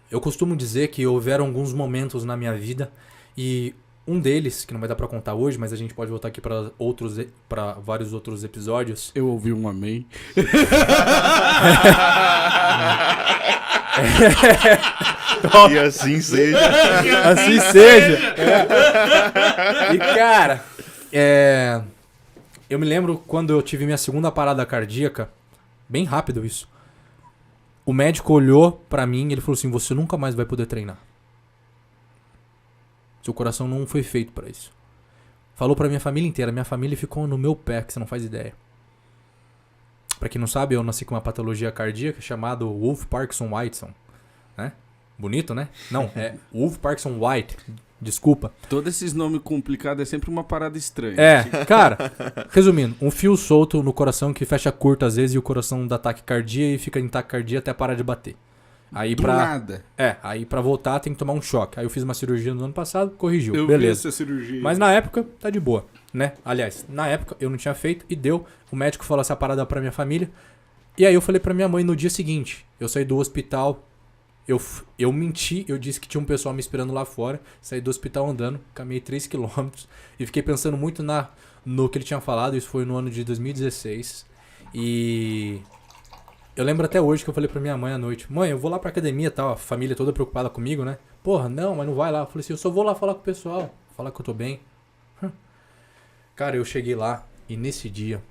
Eu costumo dizer que houveram alguns momentos na minha vida e um deles, que não vai dar pra contar hoje, mas a gente pode voltar aqui pra vários outros episódios. Eu ouvi um amém. E assim seja. Assim seja. E cara, eu me lembro quando eu tive minha segunda parada cardíaca, bem rápido isso. O médico olhou pra mim e ele falou assim, você nunca mais vai poder treinar. Seu coração não foi feito pra isso. Falou pra minha família inteira. Minha família ficou no meu pé, que você não faz ideia. Pra quem não sabe, eu nasci com uma patologia cardíaca chamada Wolff-Parkinson-White. Né? Bonito, né? Não, é Wolff-Parkinson-White. Desculpa. Todos esses nomes complicados é sempre uma parada estranha. Cara, resumindo, um fio solto no coração que fecha curto às vezes e o coração dá taquicardia e fica em taquicardia até parar de bater. Aí nada. Aí pra voltar tem que tomar um choque. Aí eu fiz uma cirurgia no ano passado, corrigiu. Eu beleza. vi essa cirurgia. Mas na época, tá de boa, né? Aliás, na época eu não tinha feito e deu. O médico falou essa parada pra minha família. E aí eu falei pra minha mãe no dia seguinte. Eu saí do hospital, eu menti, eu disse que tinha um pessoal me esperando lá fora. Saí do hospital andando, caminhei 3 km e fiquei pensando muito no que ele tinha falado. Isso foi no ano de 2016. E eu lembro até hoje que eu falei pra minha mãe à noite, mãe, eu vou lá pra academia e tal, a família toda preocupada comigo, né? Porra, não, mas não vai lá. Eu falei assim, eu só vou lá falar com o pessoal, falar que eu tô bem. Cara, eu cheguei lá e nesse dia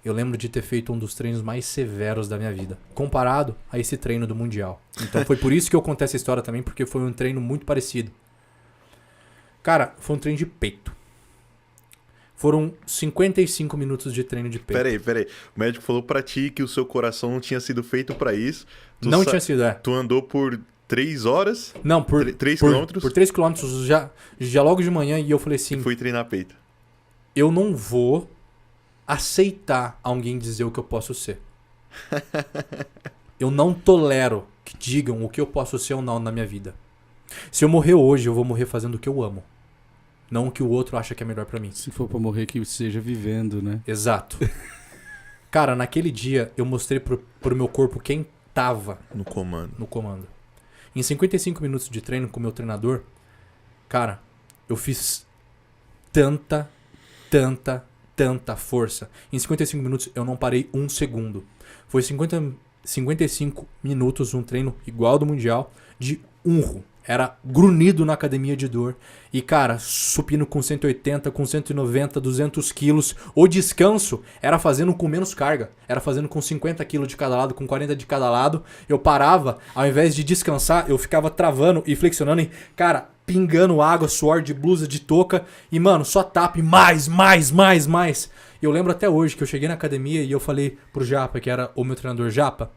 eu lembro de ter feito um dos treinos mais severos da minha vida, comparado a esse treino do Mundial. Então foi por isso que eu contei essa história também, porque foi um treino muito parecido. Cara, foi um treino de peito. Foram 55 minutos de treino de peito. Peraí. O médico falou pra ti que o seu coração não tinha sido feito pra isso. Não tinha sido, Tu andou por 3 horas? Não, por 3 quilômetros? Por 3 quilômetros já logo de manhã, e eu falei assim... E fui treinar peito. Eu não vou aceitar alguém dizer o que eu posso ser. Eu não tolero que digam o que eu posso ser ou não na minha vida. Se eu morrer hoje, eu vou morrer fazendo o que eu amo. Não o que o outro acha que é melhor pra mim. Se for pra morrer, que seja vivendo, né? Exato. Cara, naquele dia, eu mostrei pro meu corpo quem tava No comando. Em 55 minutos de treino com o meu treinador, cara, eu fiz tanta força. Em 55 minutos, eu não parei um segundo. Foi 55 minutos, um treino igual ao do Mundial, de urro. Era grunhido na academia de dor. E, cara, supino com 180, com 190, 200 quilos. O descanso era fazendo com menos carga. Era fazendo com 50 quilos de cada lado, com 40 de cada lado. Eu parava, ao invés de descansar, eu ficava travando e flexionando. E, cara, pingando água, suor de blusa, de touca. E, mano, só tapa e mais. E eu lembro até hoje que eu cheguei na academia e eu falei pro Japa, que era o meu treinador, Japa,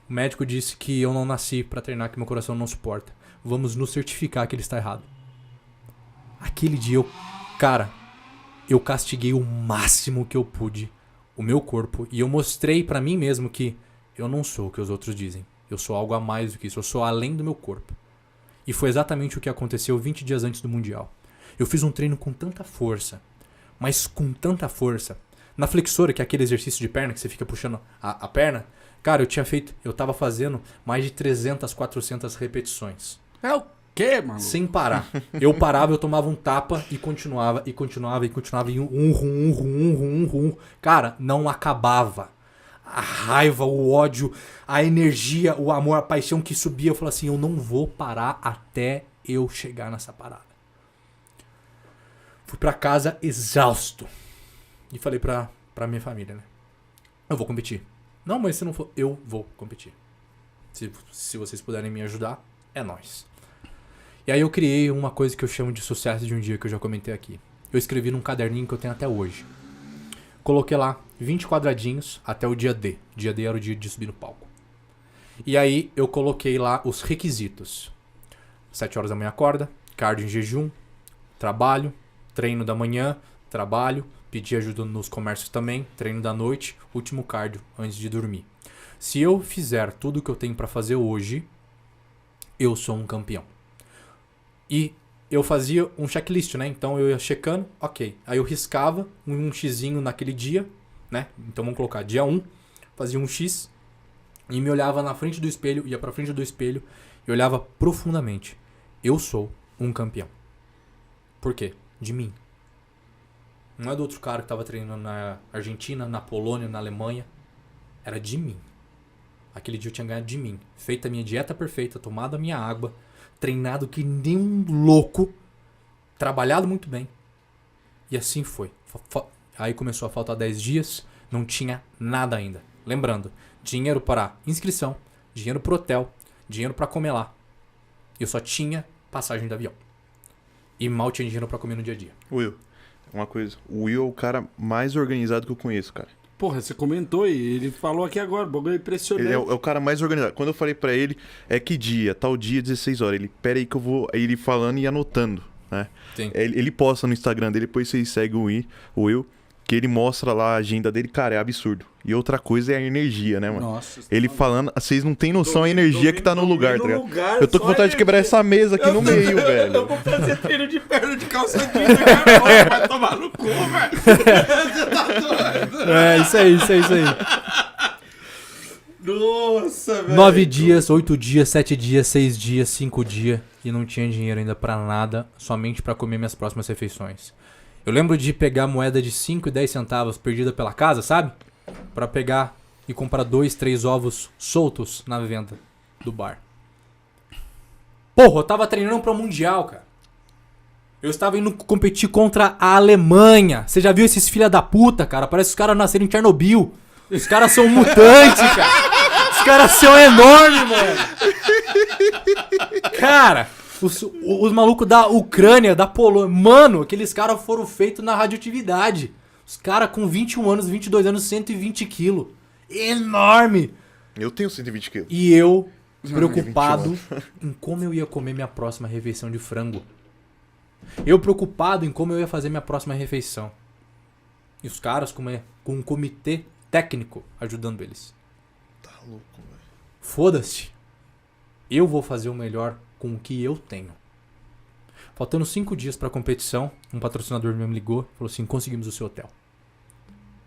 o médico disse que eu não nasci pra treinar, que meu coração não suporta. Vamos nos certificar que ele está errado. Aquele dia eu castiguei o máximo que eu pude o meu corpo e eu mostrei pra mim mesmo que eu não sou o que os outros dizem. Eu sou algo a mais do que isso, eu sou além do meu corpo. E foi exatamente o que aconteceu 20 dias antes do Mundial. Eu fiz um treino com tanta força, mas com tanta força. Na flexora, que é aquele exercício de perna que você fica puxando a perna, cara, eu tava fazendo mais de 300, 400 repetições. É o quê, mano? Sem parar. Eu parava, eu tomava um tapa e continuava. E um. Cara, não acabava. A raiva, o ódio, a energia, o amor, a paixão que subia. Eu falei assim, eu não vou parar até eu chegar nessa parada. Fui pra casa exausto. E falei pra minha família, né? Eu vou competir. Não, mas se não for, eu vou competir. Se vocês puderem me ajudar, é nóis. E aí eu criei uma coisa que eu chamo de sucesso de um dia, que eu já comentei aqui. Eu escrevi num caderninho que eu tenho até hoje. Coloquei lá 20 quadradinhos até o dia D. Dia D era o dia de subir no palco. E aí eu coloquei lá os requisitos. 7 horas da manhã acorda, cardio em jejum, trabalho, treino da manhã, trabalho, pedir ajuda nos comércios também, treino da noite, último cardio antes de dormir. Se eu fizer tudo o que eu tenho pra fazer hoje, eu sou um campeão. E eu fazia um checklist, né? Então eu ia checando, ok. Aí eu riscava um xizinho naquele dia, né? Então vamos colocar dia 1, fazia um X e me olhava na frente do espelho, ia pra frente do espelho e olhava profundamente. Eu sou um campeão. Por quê? De mim. Não é do outro cara que tava treinando na Argentina, na Polônia, na Alemanha. Era de mim. Aquele dia eu tinha ganhado de mim. Feita a minha dieta perfeita, tomado a minha água, treinado que nem um louco, trabalhado muito bem. E assim foi. Aí começou a faltar 10 dias, não tinha nada ainda. Lembrando, dinheiro para inscrição, dinheiro pro hotel, dinheiro para comer lá. Eu só tinha passagem de avião. E mal tinha dinheiro para comer no dia a dia. Will, uma coisa. O Will é o cara mais organizado que eu conheço, cara. Porra, você comentou e ele falou aqui agora, o bagulho é impressionante. Ele é o cara mais organizado. Quando eu falei pra ele, que dia, tal dia, 16 horas. Ele, pera aí que eu vou... Aí ele falando e anotando, né? Sim. Ele posta no Instagram dele, depois vocês seguem o Will, que ele mostra lá a agenda dele, cara, é absurdo. E outra coisa é a energia, né, mano? Nossa. Ele falando, vocês não tem noção da energia que tá no lugar, tá ligado? Lugar, Eu tô com vontade de quebrar essa mesa aqui no meio, velho. Eu vou fazer treino de perna de calça jeans, cara. Vai tomar no cu, velho. Você tá doido? É, isso aí. Nossa, velho. 9 dias, 8 dias, 7 dias, 6 dias, 5 dias. E não tinha dinheiro ainda pra nada, somente pra comer minhas próximas refeições. Eu lembro de pegar moeda de 5 e 10 centavos perdida pela casa, sabe? Pra pegar e comprar 2, 3 ovos soltos na venda do bar. Porra, eu tava treinando pra Mundial, cara. Eu estava indo competir contra a Alemanha. Você já viu esses filha da puta, cara? Parece que os caras nasceram em Chernobyl. Os caras são mutantes, cara. Os caras são enormes, mano. Cara, Os malucos da Ucrânia, da Polônia. Mano, aqueles caras foram feitos na radioatividade. Os caras com 21 anos, 22 anos, 120 quilos. Enorme! Eu tenho 120 quilos. E eu, preocupado em como eu ia comer minha próxima refeição de frango. Eu preocupado em como eu ia fazer minha próxima refeição. E os caras com um comitê técnico ajudando eles. Tá louco, velho. Foda-se. Eu vou fazer o melhor com o que eu tenho. Faltando 5 dias pra competição, um patrocinador me ligou e falou assim, conseguimos o seu hotel.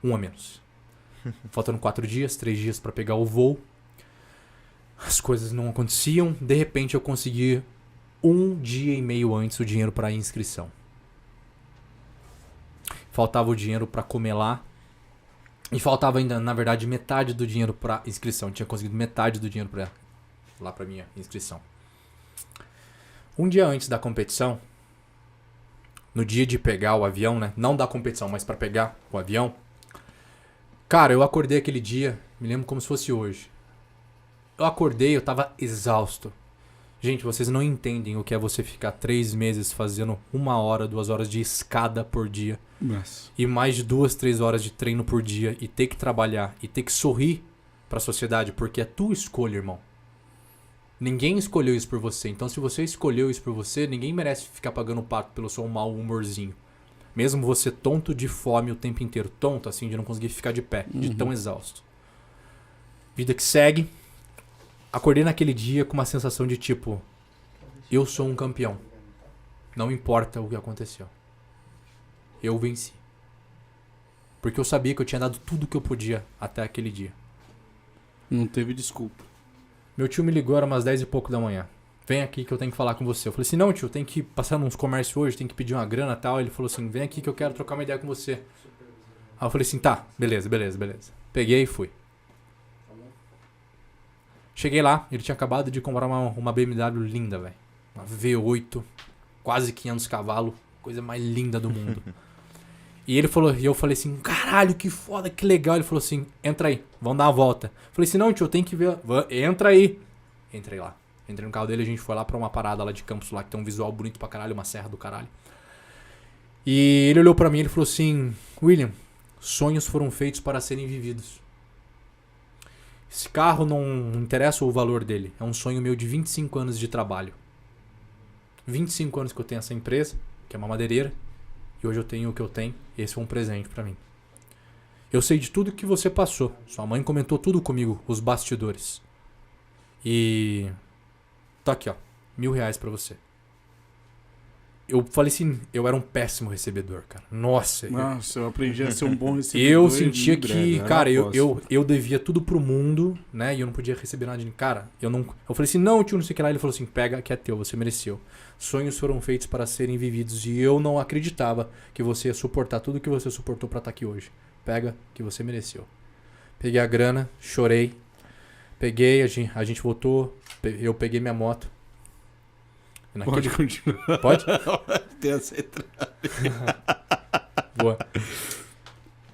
1 a menos. Faltando 4 dias, 3 dias pra pegar o voo. As coisas não aconteciam. De repente eu consegui 1 dia e meio antes o dinheiro pra inscrição. Faltava o dinheiro pra comer lá. E faltava ainda, na verdade, metade do dinheiro pra inscrição. Eu tinha conseguido metade do dinheiro lá pra minha inscrição. Um dia antes da competição, no dia de pegar o avião, né? Não da competição, mas pra pegar o avião. Cara, eu acordei aquele dia, me lembro como se fosse hoje. Eu acordei, eu tava exausto. Gente, vocês não entendem o que é você ficar 3 meses fazendo 1 hora, 2 horas de escada por dia. Nossa. E mais de 2, 3 horas de treino por dia. E ter que trabalhar. E ter que sorrir pra sociedade. Porque é tua escolha, irmão. Ninguém escolheu isso por você. Então se você escolheu isso por você, ninguém merece ficar pagando pato pelo seu mau humorzinho. Mesmo você tonto de fome o tempo inteiro. Tonto, assim, de não conseguir ficar de pé. De tão exausto. Vida que segue. Acordei naquele dia com uma sensação de tipo... Eu sou um campeão. Não importa o que aconteceu. Eu venci. Porque eu sabia que eu tinha dado tudo que eu podia até aquele dia. Não teve desculpa. Meu tio me ligou, era umas 10 e pouco da manhã. Vem aqui que eu tenho que falar com você. Eu falei assim, não tio, tem que passar nos comércios hoje, tem que pedir uma grana e tal. Ele falou assim, vem aqui que eu quero trocar uma ideia com você. Aí eu falei assim, tá, beleza. Peguei e fui. Cheguei lá, ele tinha acabado de comprar uma BMW linda, velho. Uma V8, quase 500 cavalos, coisa mais linda do mundo. E ele falou, e eu falei assim, caralho, que foda, que legal. Ele falou assim, entra aí, vamos dar uma volta. Eu falei assim, não tio, eu tenho que ver, entra aí. Entrei lá, entrei no carro dele, a gente foi lá pra uma parada lá de Campos, lá que tem um visual bonito pra caralho, uma serra do caralho. E ele olhou pra mim e falou assim, William, sonhos foram feitos para serem vividos. Esse carro não interessa o valor dele. É um sonho meu de 25 anos de trabalho. 25 anos que eu tenho essa empresa, que é uma madeireira. E hoje eu tenho o que eu tenho. Esse foi um presente pra mim. Eu sei de tudo que você passou. Sua mãe comentou tudo comigo, os bastidores. E... tá aqui, ó. R$1.000 pra você. Eu falei assim, eu era um péssimo recebedor, cara. Nossa. Eu aprendi a ser um bom recebedor. Eu sentia que, cara, eu devia tudo pro mundo, né? E eu não podia receber nada de ninguém. Cara, eu falei assim, não, tio, não sei o que lá. Ele falou assim, pega, que é teu, você mereceu. Sonhos foram feitos para serem vividos. E eu não acreditava que você ia suportar tudo que você suportou pra estar aqui hoje. Pega, que você mereceu. Peguei a grana, chorei. Peguei, a gente voltou. Eu peguei minha moto. Pode continuar. Pode? Tem essa entrada. Boa.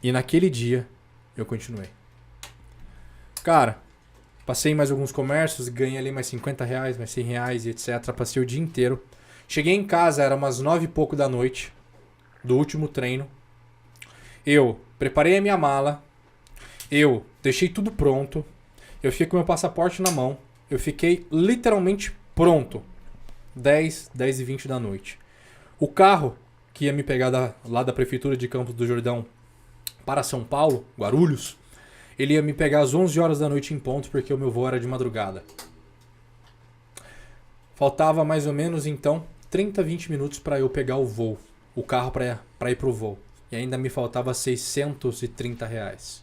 E naquele dia, eu continuei. Cara, passei em mais alguns comércios, ganhei ali mais R$50, mais R$100 e etc. Passei o dia inteiro. Cheguei em casa, era umas 9 e pouco da noite, do último treino. Eu preparei a minha mala. Eu deixei tudo pronto. Eu fiquei com meu passaporte na mão. Eu fiquei literalmente pronto. 10 e 20 da noite. O carro que ia me pegar lá da prefeitura de Campos do Jordão para São Paulo, Guarulhos, ele ia me pegar às 11 horas da noite em ponto, porque o meu voo era de madrugada. Faltava mais ou menos, então, 30, 20 minutos para eu pegar o voo. O carro para ir pro voo. E ainda me faltava R$630.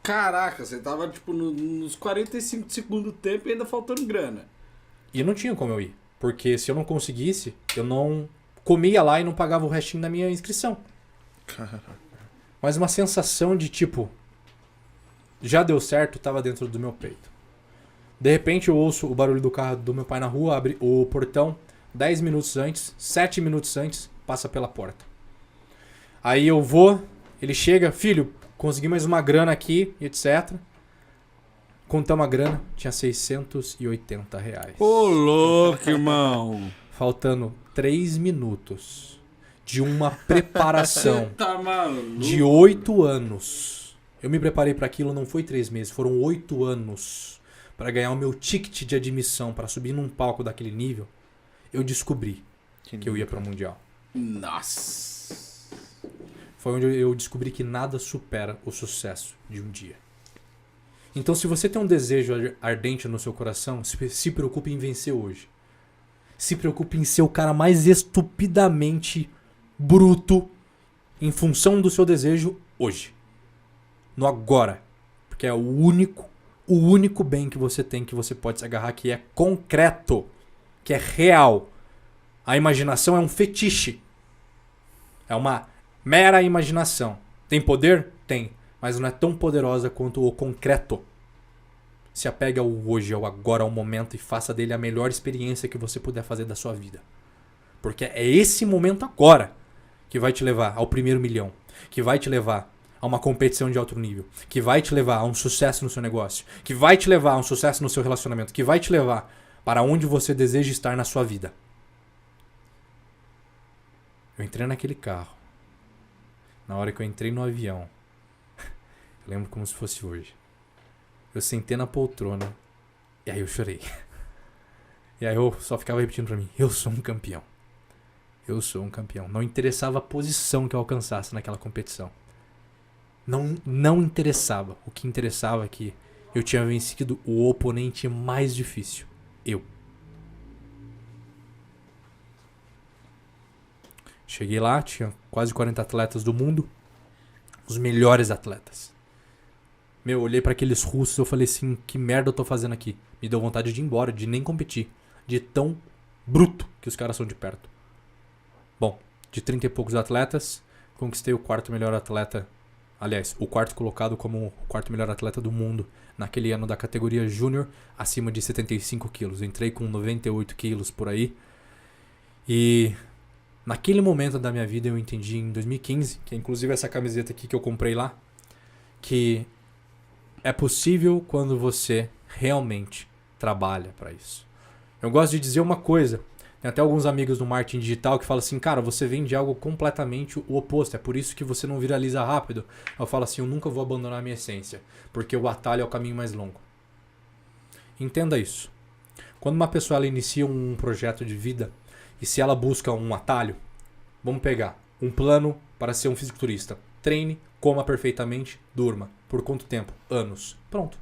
Caraca, você tava tipo nos 45 de segundo tempo e ainda faltando grana. E não tinha como eu ir. Porque se eu não conseguisse, eu não comia lá e não pagava o restinho da minha inscrição. Mas uma sensação de tipo... já deu certo, tava dentro do meu peito. De repente eu ouço o barulho do carro do meu pai na rua, abre o portão, 10 minutos antes, 7 minutos antes, passa pela porta. Aí eu vou, ele chega, filho, consegui mais uma grana aqui, etc. Contamos a grana, tinha R$680. Ô, louco, irmão. Faltando 3 minutos de uma preparação Tá maluco. de 8 anos. Eu me preparei para aquilo, não foi 3 meses, foram 8 anos para ganhar o meu ticket de admissão, para subir num palco daquele nível. Eu descobri que eu ia para o Mundial. Nossa. Foi onde eu descobri que nada supera o sucesso de um dia. Então, se você tem um desejo ardente no seu coração, se preocupe em vencer hoje. Se preocupe em ser o cara mais estupidamente bruto em função do seu desejo hoje. No agora. Porque é o único bem que você tem, que você pode se agarrar, que é concreto, que é real. A imaginação é um fetiche. É uma mera imaginação. Tem poder? Tem. Mas não é tão poderosa quanto o concreto. Se apegue ao hoje, ao agora, ao momento e faça dele a melhor experiência que você puder fazer da sua vida. Porque é esse momento agora que vai te levar ao primeiro milhão, que vai te levar a uma competição de alto nível, que vai te levar a um sucesso no seu negócio, que vai te levar a um sucesso no seu relacionamento, que vai te levar para onde você deseja estar na sua vida. Eu entrei naquele carro. Na hora que eu entrei no avião, eu lembro como se fosse hoje. Eu sentei na poltrona e aí eu chorei. E aí eu só ficava repetindo pra mim, eu sou um campeão. Eu sou um campeão. Não interessava a posição que eu alcançasse naquela competição. Não interessava. O que interessava é que eu tinha vencido o oponente mais difícil. Eu. Cheguei lá, tinha quase 40 atletas do mundo. Os melhores atletas. Meu, eu olhei pra aqueles russos e eu falei assim, que merda eu tô fazendo aqui? Me deu vontade de ir embora, de nem competir. De tão bruto que os caras são de perto. Bom, de 30 e poucos atletas, conquistei o quarto melhor atleta. Aliás, o quarto colocado como o quarto melhor atleta do mundo naquele ano da categoria Júnior, acima de 75 quilos. Entrei com 98 quilos por aí. E naquele momento da minha vida eu entendi em 2015, que é inclusive essa camiseta aqui que eu comprei lá, que é possível quando você realmente trabalha para isso. Eu gosto de dizer uma coisa. Tem até alguns amigos do marketing digital que falam assim, cara, você vende algo completamente o oposto. É por isso que você não viraliza rápido. Eu falo assim, eu nunca vou abandonar a minha essência. Porque o atalho é o caminho mais longo. Entenda isso. Quando uma pessoa ela inicia um projeto de vida e se ela busca um atalho, vamos pegar um plano para ser um fisiculturista. Treine, coma perfeitamente, durma. Por quanto tempo? Anos. Pronto.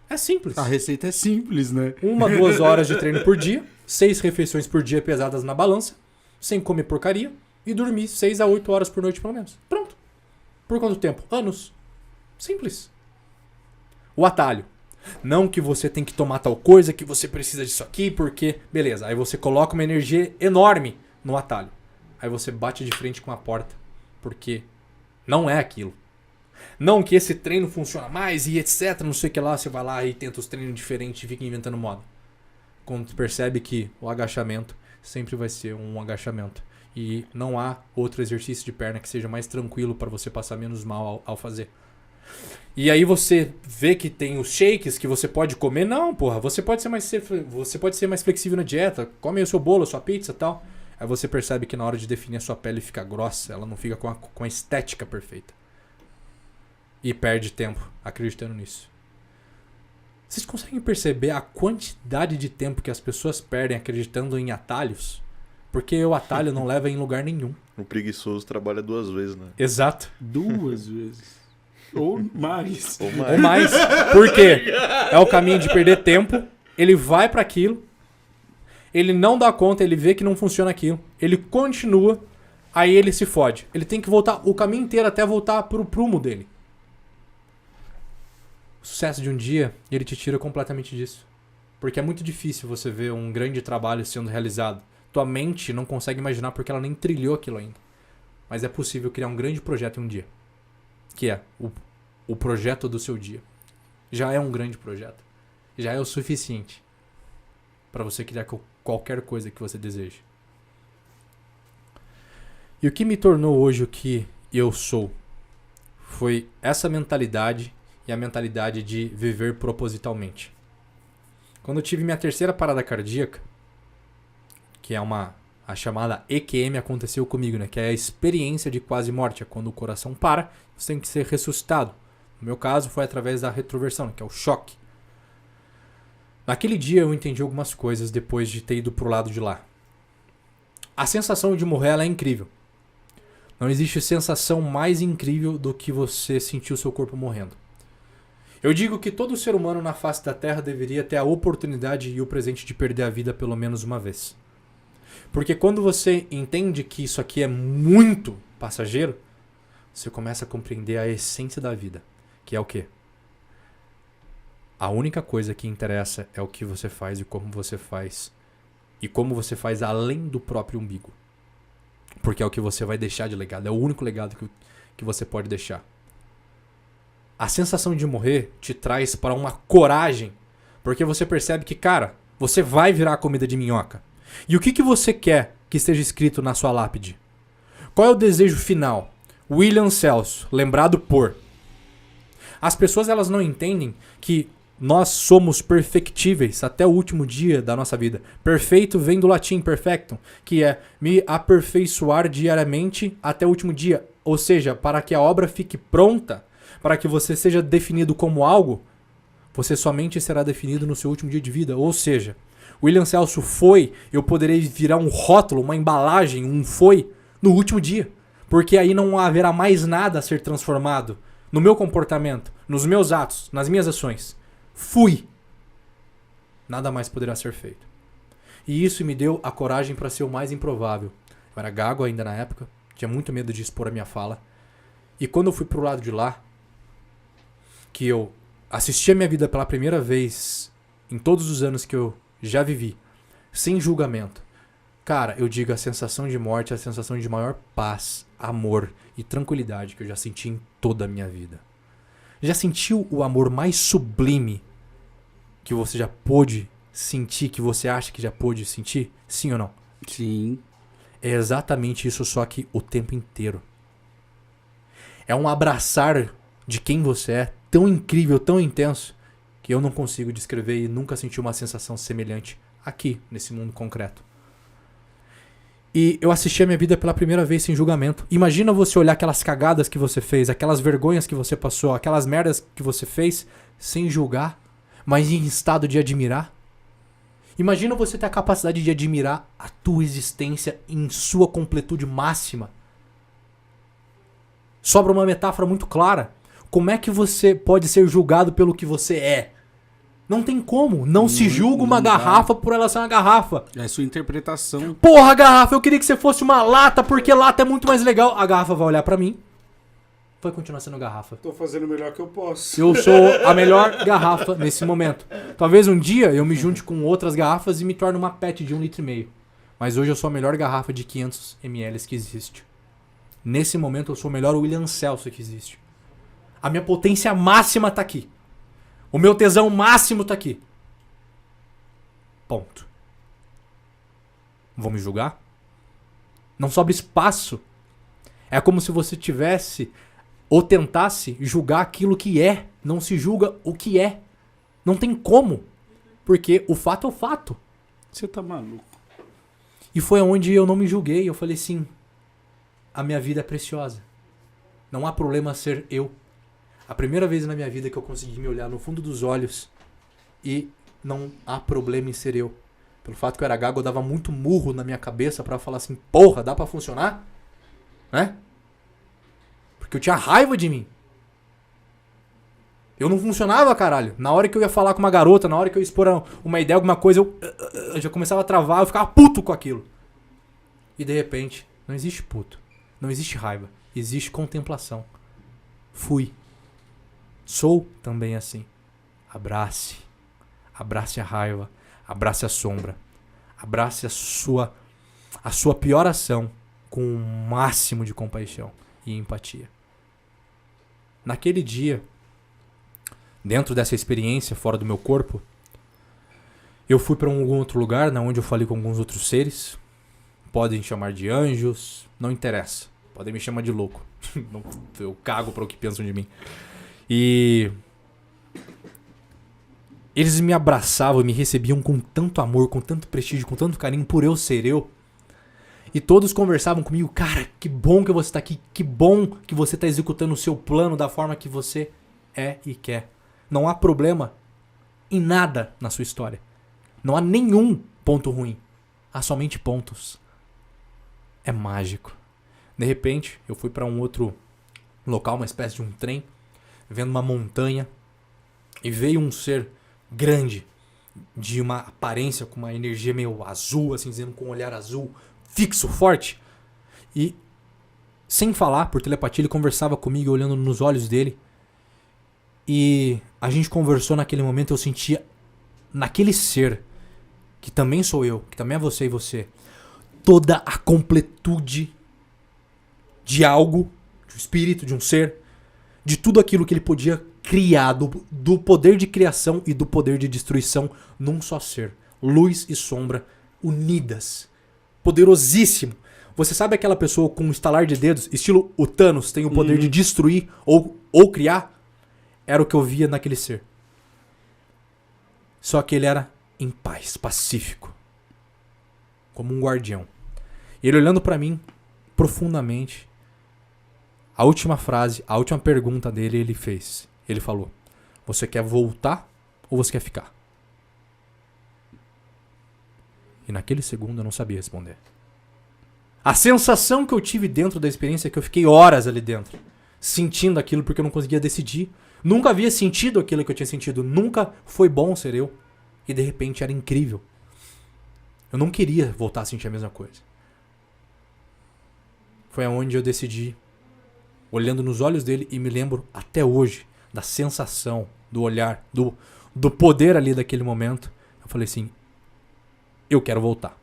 É simples. A receita é simples, né? 1-2 horas de treino por dia, 6 refeições por dia pesadas na balança, sem comer porcaria e dormir 6 a 8 horas por noite pelo menos. Pronto. Por quanto tempo? Anos. Simples. O atalho. Não que você tem que tomar tal coisa, que você precisa disso aqui, porque... Beleza, aí você coloca uma energia enorme no atalho. Aí você bate de frente com a porta, porque não é aquilo. Não que esse treino funciona mais e etc, não sei o que lá, você vai lá e tenta os treinos diferentes e fica inventando moda. Quando tu percebe que o agachamento sempre vai ser um agachamento. E não há outro exercício de perna que seja mais tranquilo para você passar menos mal ao fazer. E aí você vê que tem os shakes que você pode comer. Não, porra, você pode ser mais flexível na dieta. Come o seu bolo, a sua pizza e tal. Aí você percebe que na hora de definir a sua pele fica grossa, ela não fica com a estética perfeita. E perde tempo acreditando nisso. Vocês conseguem perceber a quantidade de tempo que as pessoas perdem acreditando em atalhos? Porque o atalho não leva em lugar nenhum. O preguiçoso trabalha 2 vezes, né? Exato. 2 vezes. Ou mais. Ou mais. Por quê? É o caminho de perder tempo. Ele vai para aquilo. Ele não dá conta, ele vê que não funciona aquilo. Ele continua. Aí ele se fode. Ele tem que voltar o caminho inteiro até voltar pro prumo dele. O sucesso de um dia, ele te tira completamente disso. Porque é muito difícil você ver um grande trabalho sendo realizado. Tua mente não consegue imaginar porque ela nem trilhou aquilo ainda. Mas é possível criar um grande projeto em um dia. Que é o projeto do seu dia. Já é um grande projeto. Já é o suficiente para você criar qualquer coisa que você deseje. E o que me tornou hoje o que eu sou foi essa mentalidade e a mentalidade de viver propositalmente. Quando eu tive minha terceira parada cardíaca, que é a chamada EQM, aconteceu comigo, né? Que é a experiência de quase morte. É quando o coração para, você tem que ser ressuscitado. No meu caso, foi através da retroversão, que é o choque. Naquele dia eu entendi algumas coisas depois de ter ido pro lado de lá. A sensação de morrer ela é incrível. Não existe sensação mais incrível do que você sentir o seu corpo morrendo. Eu digo que todo ser humano na face da Terra deveria ter a oportunidade e o presente de perder a vida pelo menos uma vez. Porque quando você entende que isso aqui é muito passageiro, você começa a compreender a essência da vida, que é o quê? A única coisa que interessa é o que você faz e como você faz. E como você faz além do próprio umbigo. Porque é o que você vai deixar de legado. É o único legado que você pode deixar. A sensação de morrer te traz para uma coragem. Porque você percebe que, cara, você vai virar comida de minhoca. E o que você quer que esteja escrito na sua lápide? Qual é o desejo final? William Celso, lembrado por... As pessoas elas não entendem que nós somos perfectíveis até o último dia da nossa vida. Perfeito vem do latim perfectum, que é me aperfeiçoar diariamente até o último dia. Ou seja, para que a obra fique pronta, para que você seja definido como algo, você somente será definido no seu último dia de vida. Ou seja, William Celso foi, eu poderei virar um rótulo, uma embalagem, um foi, no último dia. Porque aí não haverá mais nada a ser transformado no meu comportamento, nos meus atos, nas minhas ações. Fui. Nada mais poderá ser feito. E isso me deu a coragem para ser o mais improvável. Eu era gago ainda na época, tinha muito medo de expor a minha fala. E quando eu fui pro lado de lá, que eu assisti a minha vida pela primeira vez em todos os anos que eu já vivi, sem julgamento. Cara, eu digo, a sensação de morte é a sensação de maior paz, amor e tranquilidade que eu já senti em toda a minha vida. Já sentiu o amor mais sublime que você já pôde sentir, que você acha que já pôde sentir? Sim ou não? Sim. É exatamente isso, só que o tempo inteiro. É um abraçar de quem você é, tão incrível, tão intenso, que eu não consigo descrever e nunca senti uma sensação semelhante aqui, nesse mundo concreto. E eu assisti a minha vida pela primeira vez sem julgamento. Imagina você olhar aquelas cagadas que você fez, aquelas vergonhas que você passou, aquelas merdas que você fez sem julgar, mas em estado de admirar. Imagina você ter a capacidade de admirar a tua existência em sua completude máxima. Sobra uma metáfora muito clara. Como é que você pode ser julgado pelo que você é? Não tem como. Não se julga uma garrafa por ela ser uma garrafa. É sua interpretação. Porra, garrafa, eu queria que você fosse uma lata, porque lata é muito mais legal. A garrafa vai olhar pra mim. Vai continuar sendo garrafa. Tô fazendo o melhor que eu posso. Eu sou a melhor garrafa nesse momento. Talvez um dia eu me junte com outras garrafas e me torne uma pet de 1,5 litro. Mas hoje eu sou a melhor garrafa de 500 ml que existe. Nesse momento eu sou o melhor William Celso que existe. A minha potência máxima tá aqui. O meu tesão máximo tá aqui. Ponto. Vão me julgar? Não sobra espaço. É como se você tivesse ou tentasse julgar aquilo que é. Não se julga o que é. Não tem como. Porque o fato é o fato. Você tá maluco. E foi onde eu não me julguei. Eu falei assim, a minha vida é preciosa. Não há problema ser eu. A primeira vez na minha vida que eu consegui me olhar no fundo dos olhos e não há problema em ser eu. Pelo fato que eu era gago, eu dava muito murro na minha cabeça pra falar assim, porra, dá pra funcionar? Né? Porque eu tinha raiva de mim. Eu não funcionava, caralho. Na hora que eu ia falar com uma garota, na hora que eu ia expor uma ideia, alguma coisa, eu já começava a travar, eu ficava puto com aquilo. E de repente, não existe puto. Não existe raiva. Existe contemplação. Fui. Sou também assim. Abrace. Abrace a raiva. Abrace a sombra. Abrace a sua pior ação com o máximo de compaixão e empatia. Naquele dia, dentro dessa experiência fora do meu corpo, eu fui para algum outro lugar, onde eu falei com alguns outros seres. Podem chamar de anjos, não interessa. Podem me chamar de louco. Eu cago para o que pensam de mim. E Eles me abraçavam, me recebiam com tanto amor, com tanto prestígio, com tanto carinho por eu ser eu. E todos conversavam comigo, cara, que bom que você tá aqui, que bom que você tá executando o seu plano da forma que você é e quer. Não há problema em nada na sua história. Não há nenhum ponto ruim. Há somente pontos. É mágico. De repente, eu fui para um outro local, uma espécie de um trem, vendo uma montanha, e veio um ser grande, de uma aparência com uma energia meio azul, assim, dizendo com um olhar azul, fixo, forte. E, sem falar, por telepatia, ele conversava comigo, olhando nos olhos dele. E a gente conversou naquele momento, eu sentia naquele ser, que também sou eu, que também é você e você, toda a completude de algo, de um espírito, de um ser, de tudo aquilo que ele podia criar, do poder de criação e do poder de destruição num só ser. Luz e sombra unidas. Poderosíssimo. Você sabe aquela pessoa com um estalar de dedos, estilo o Thanos, tem o poder de destruir ou criar? Era o que eu via naquele ser. Só que ele era em paz, pacífico. Como um guardião. E ele olhando pra mim profundamente, a última frase, a última pergunta dele, ele fez. Ele falou: você quer voltar ou você quer ficar? E naquele segundo eu não sabia responder. A sensação que eu tive dentro da experiência é que eu fiquei horas ali dentro, sentindo aquilo porque eu não conseguia decidir. Nunca havia sentido aquilo que eu tinha sentido. Nunca foi bom ser eu. E de repente era incrível. Eu não queria voltar a sentir a mesma coisa. Foi aonde eu decidi, olhando nos olhos dele, e me lembro até hoje da sensação, do olhar, do poder ali daquele momento. Eu falei assim: eu quero voltar.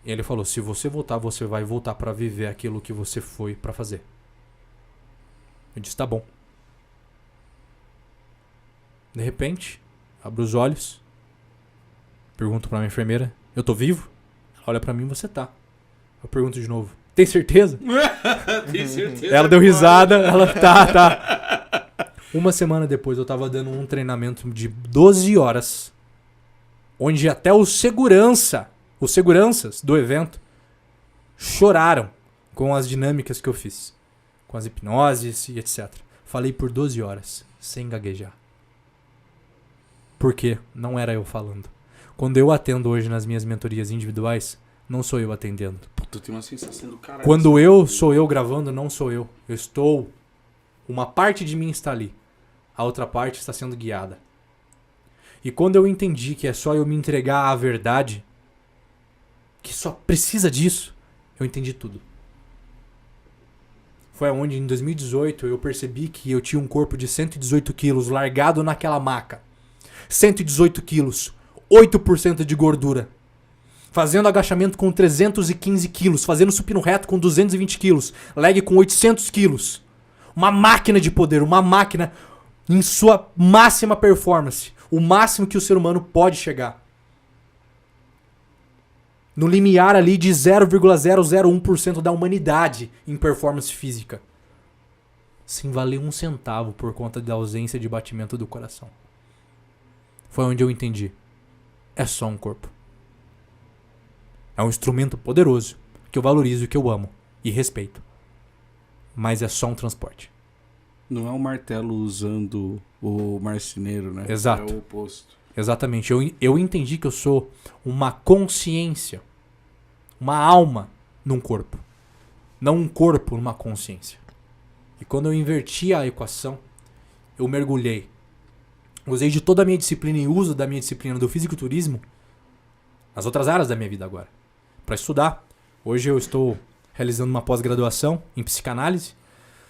E ele falou: se você voltar, você vai voltar para viver aquilo que você foi para fazer. Eu disse: tá bom. De repente, abro os olhos, pergunto pra minha enfermeira: eu tô vivo? Ela olha pra mim: você tá. Eu pergunto de novo: tem certeza? Tem certeza. Ela deu risada, ela tá. Uma semana depois eu tava dando um treinamento de 12 horas, onde até os seguranças do evento choraram com as dinâmicas que eu fiz, com as hipnoses e etc. Falei por 12 horas, sem gaguejar. Porque não era eu falando. Quando eu atendo hoje nas minhas mentorias individuais, não sou eu atendendo. Pô, tu tem uma sensação do caralho. Quando eu sou eu gravando, não sou eu. Eu estou... Uma parte de mim está ali. A outra parte está sendo guiada. E quando eu entendi que é só eu me entregar à verdade, que só precisa disso, eu entendi tudo. Foi onde, em 2018, eu percebi que eu tinha um corpo de 118 quilos largado naquela maca. 118 quilos, 8% de gordura. Fazendo agachamento com 315 quilos, fazendo supino reto com 220 quilos, leg com 800 quilos. Uma máquina de poder, uma máquina em sua máxima performance. O máximo que o ser humano pode chegar. No limiar ali de 0,001% da humanidade em performance física. Sem valer um centavo por conta da ausência de batimento do coração. Foi onde eu entendi. É só um corpo. É um instrumento poderoso que eu valorizo e que eu amo e respeito. Mas é só um transporte. Não é um martelo usando o marceneiro, né? Exato. É o oposto. Exatamente. Eu entendi que eu sou uma consciência, uma alma num corpo. Não um corpo numa consciência. E quando eu inverti a equação, eu mergulhei. Usei de toda a minha disciplina e uso da minha disciplina do fisiculturismo nas outras áreas da minha vida agora. Para estudar. Hoje eu estou realizando uma pós-graduação em psicanálise.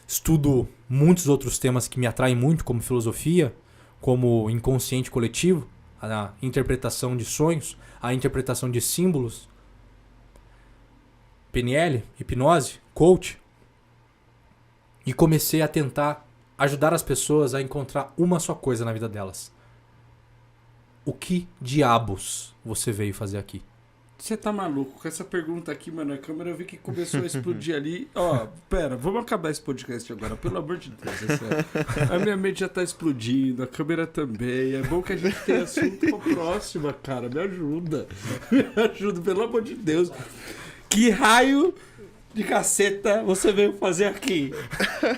Estudo muitos outros temas que me atraem muito, como filosofia, como inconsciente coletivo, a interpretação de sonhos, a interpretação de símbolos, PNL, hipnose, coach. E comecei a tentar ajudar as pessoas a encontrar uma só coisa na vida delas. O que diabos você veio fazer aqui? Você tá maluco? Com essa pergunta aqui, mano, a câmera eu vi que começou a explodir ali. Ó, pera, vamos acabar esse podcast agora, pelo amor de Deus, é sério. A minha mente já tá explodindo, a câmera também. É bom que a gente tenha assunto pra próxima, cara. Me ajuda. Me ajuda, pelo amor de Deus. Que raio de caceta você veio fazer aqui?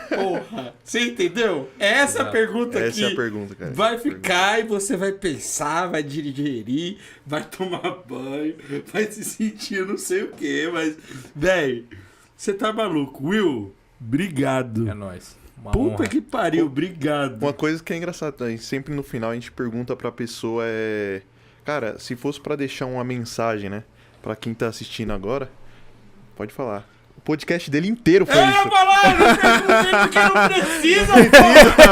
Porra, você entendeu? É essa a pergunta aqui. Essa é a pergunta, cara. Vai ficar e você vai pensar, vai digerir, vai tomar banho, vai se sentir não sei o que, mas, velho, você tá maluco. Will, obrigado. É nóis. Uma Puta honra. que pariu, obrigado. Uma coisa que é engraçada também, sempre no final a gente pergunta pra pessoa cara, se fosse pra deixar uma mensagem, né? Pra quem tá assistindo agora, pode falar. O podcast dele inteiro foi Eu ia isso. falar, eu perguntei porque não precisa, pô.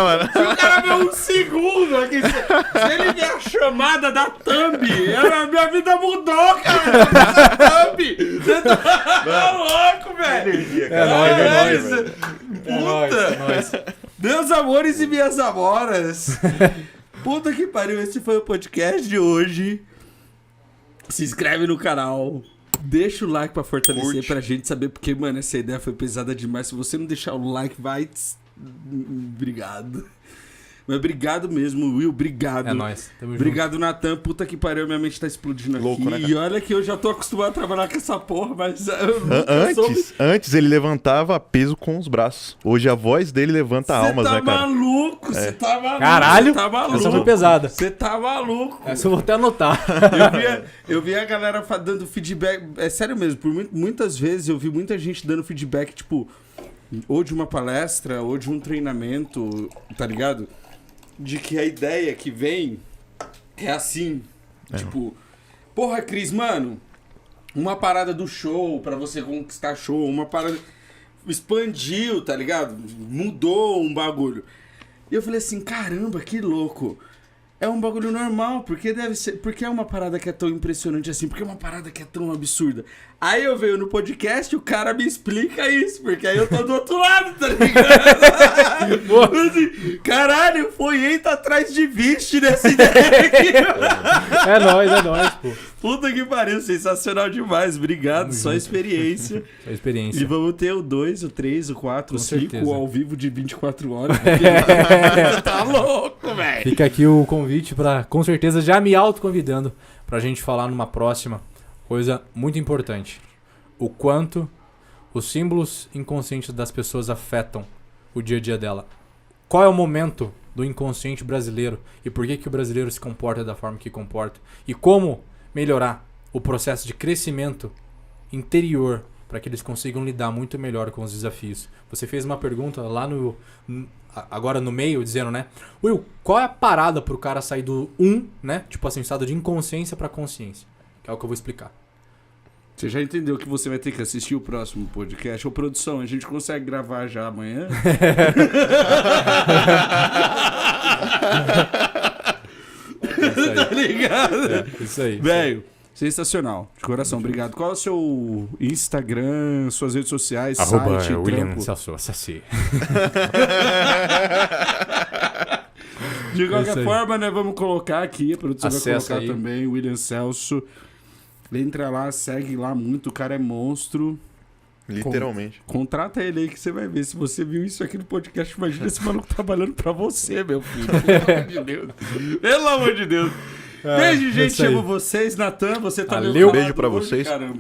Mano. Se o cara vê um segundo aqui, se ele ver a chamada da Thumb, a minha vida mudou, cara. Da Thumb. Você tá louco, velho. É nóis, é nóis, velho. É nóis, Puta. é nóis. Meus amores e minhas amoras. Puta que pariu, esse foi o podcast de hoje. Se inscreve no canal. Deixa o like pra fortalecer, Curte. pra gente saber, porque, mano, essa ideia foi pesada demais. Se você não deixar o like, vai... Obrigado. Mas obrigado mesmo, Will, obrigado. É nóis. Tamo junto. Obrigado, Natan. Puta que pariu, minha mente tá explodindo Louco, aqui. né, cara? E olha que eu já tô acostumado a trabalhar com essa porra, mas eu nunca soube. Antes ele levantava peso com os braços. Hoje a voz dele levanta almas, Você tá né, cara? maluco, você tá maluco. Caralho, você tá maluco. essa foi pesada. Você tá maluco. Essa eu vou até anotar. Eu vi a galera dando feedback. É sério mesmo, por muitas vezes eu vi muita gente dando feedback, tipo, ou de uma palestra, ou de um treinamento, tá ligado? De que a ideia que vem é assim. Tipo, porra, Cris, mano, uma parada do show pra você conquistar show, uma parada. Expandiu, tá ligado? Mudou um bagulho. E eu falei assim, caramba, que louco. É um bagulho normal, porque deve ser. Porque é uma parada que é tão impressionante assim, porque é uma parada que é tão absurda. Aí eu venho no podcast e o cara me explica isso, porque aí eu tô do outro lado, tá ligado? Assim, caralho, foi eita atrás de Viste nessa ideia aqui. É nóis, pô. Puta que pariu, sensacional demais. Obrigado, só experiência. É experiência. E vamos ter o 2, o 3, o 4, o Com 5 certeza. ao vivo de 24 horas. Tá louco, velho. Fica aqui o convite pra, com certeza, já me autoconvidando pra gente falar numa próxima coisa muito importante. O quanto os símbolos inconscientes das pessoas afetam o dia a dia dela. Qual é o momento do inconsciente brasileiro e por que que o brasileiro se comporta da forma que comporta? E como melhorar o processo de crescimento interior para que eles consigam lidar muito melhor com os desafios. Você fez uma pergunta lá agora no meio, dizendo, né? Will, qual é a parada pro cara sair do né? Tipo assim, estado de inconsciência pra consciência. Que é o que eu vou explicar. Você já entendeu que você vai ter que assistir o próximo podcast? Ô, produção, a gente consegue gravar já amanhã? Tá ligado? É, isso aí. Velho, sensacional. De coração, obrigado. Qual é o seu Instagram, suas redes sociais, site, William trampo? Celso, Sassi. De É isso qualquer aí. forma, né, vamos colocar aqui, a produção Acessa vai colocar aí. também, William Celso. Entra lá, segue lá muito, o cara é monstro. Literalmente. Contrata ele aí que você vai ver. Se você viu isso aqui no podcast, imagina esse maluco trabalhando pra você, meu filho. Pelo amor de Deus. Pelo amor de Deus. Beijo, gente. isso aí. Amo vocês. Natan, você tá Valeu. meu lado Beijo pra hoje, vocês. caramba.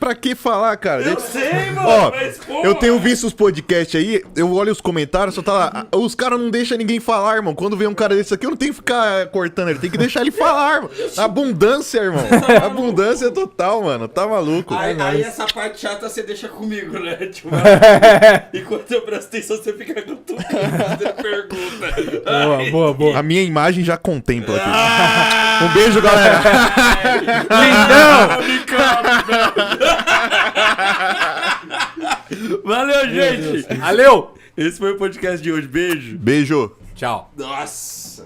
Pra que falar, cara? Eu sei, mano, Ó, mas porra. eu tenho visto os podcasts aí, eu olho os comentários, só tá lá. Os caras não deixam ninguém falar, irmão. Quando vem um cara desse aqui, eu não tenho que ficar cortando ele, tem que deixar ele falar, irmão. Abundância, irmão. Abundância total, mano. Tá maluco. Aí essa parte chata você deixa comigo, né? Tipo, enquanto eu presto atenção, você fica cutucando, fazendo pergunta. Boa. A minha imagem já contempla aqui. Um beijo, galera. Valeu, gente. Valeu! Esse foi o podcast de hoje. Beijo. Beijo. Tchau. Nossa.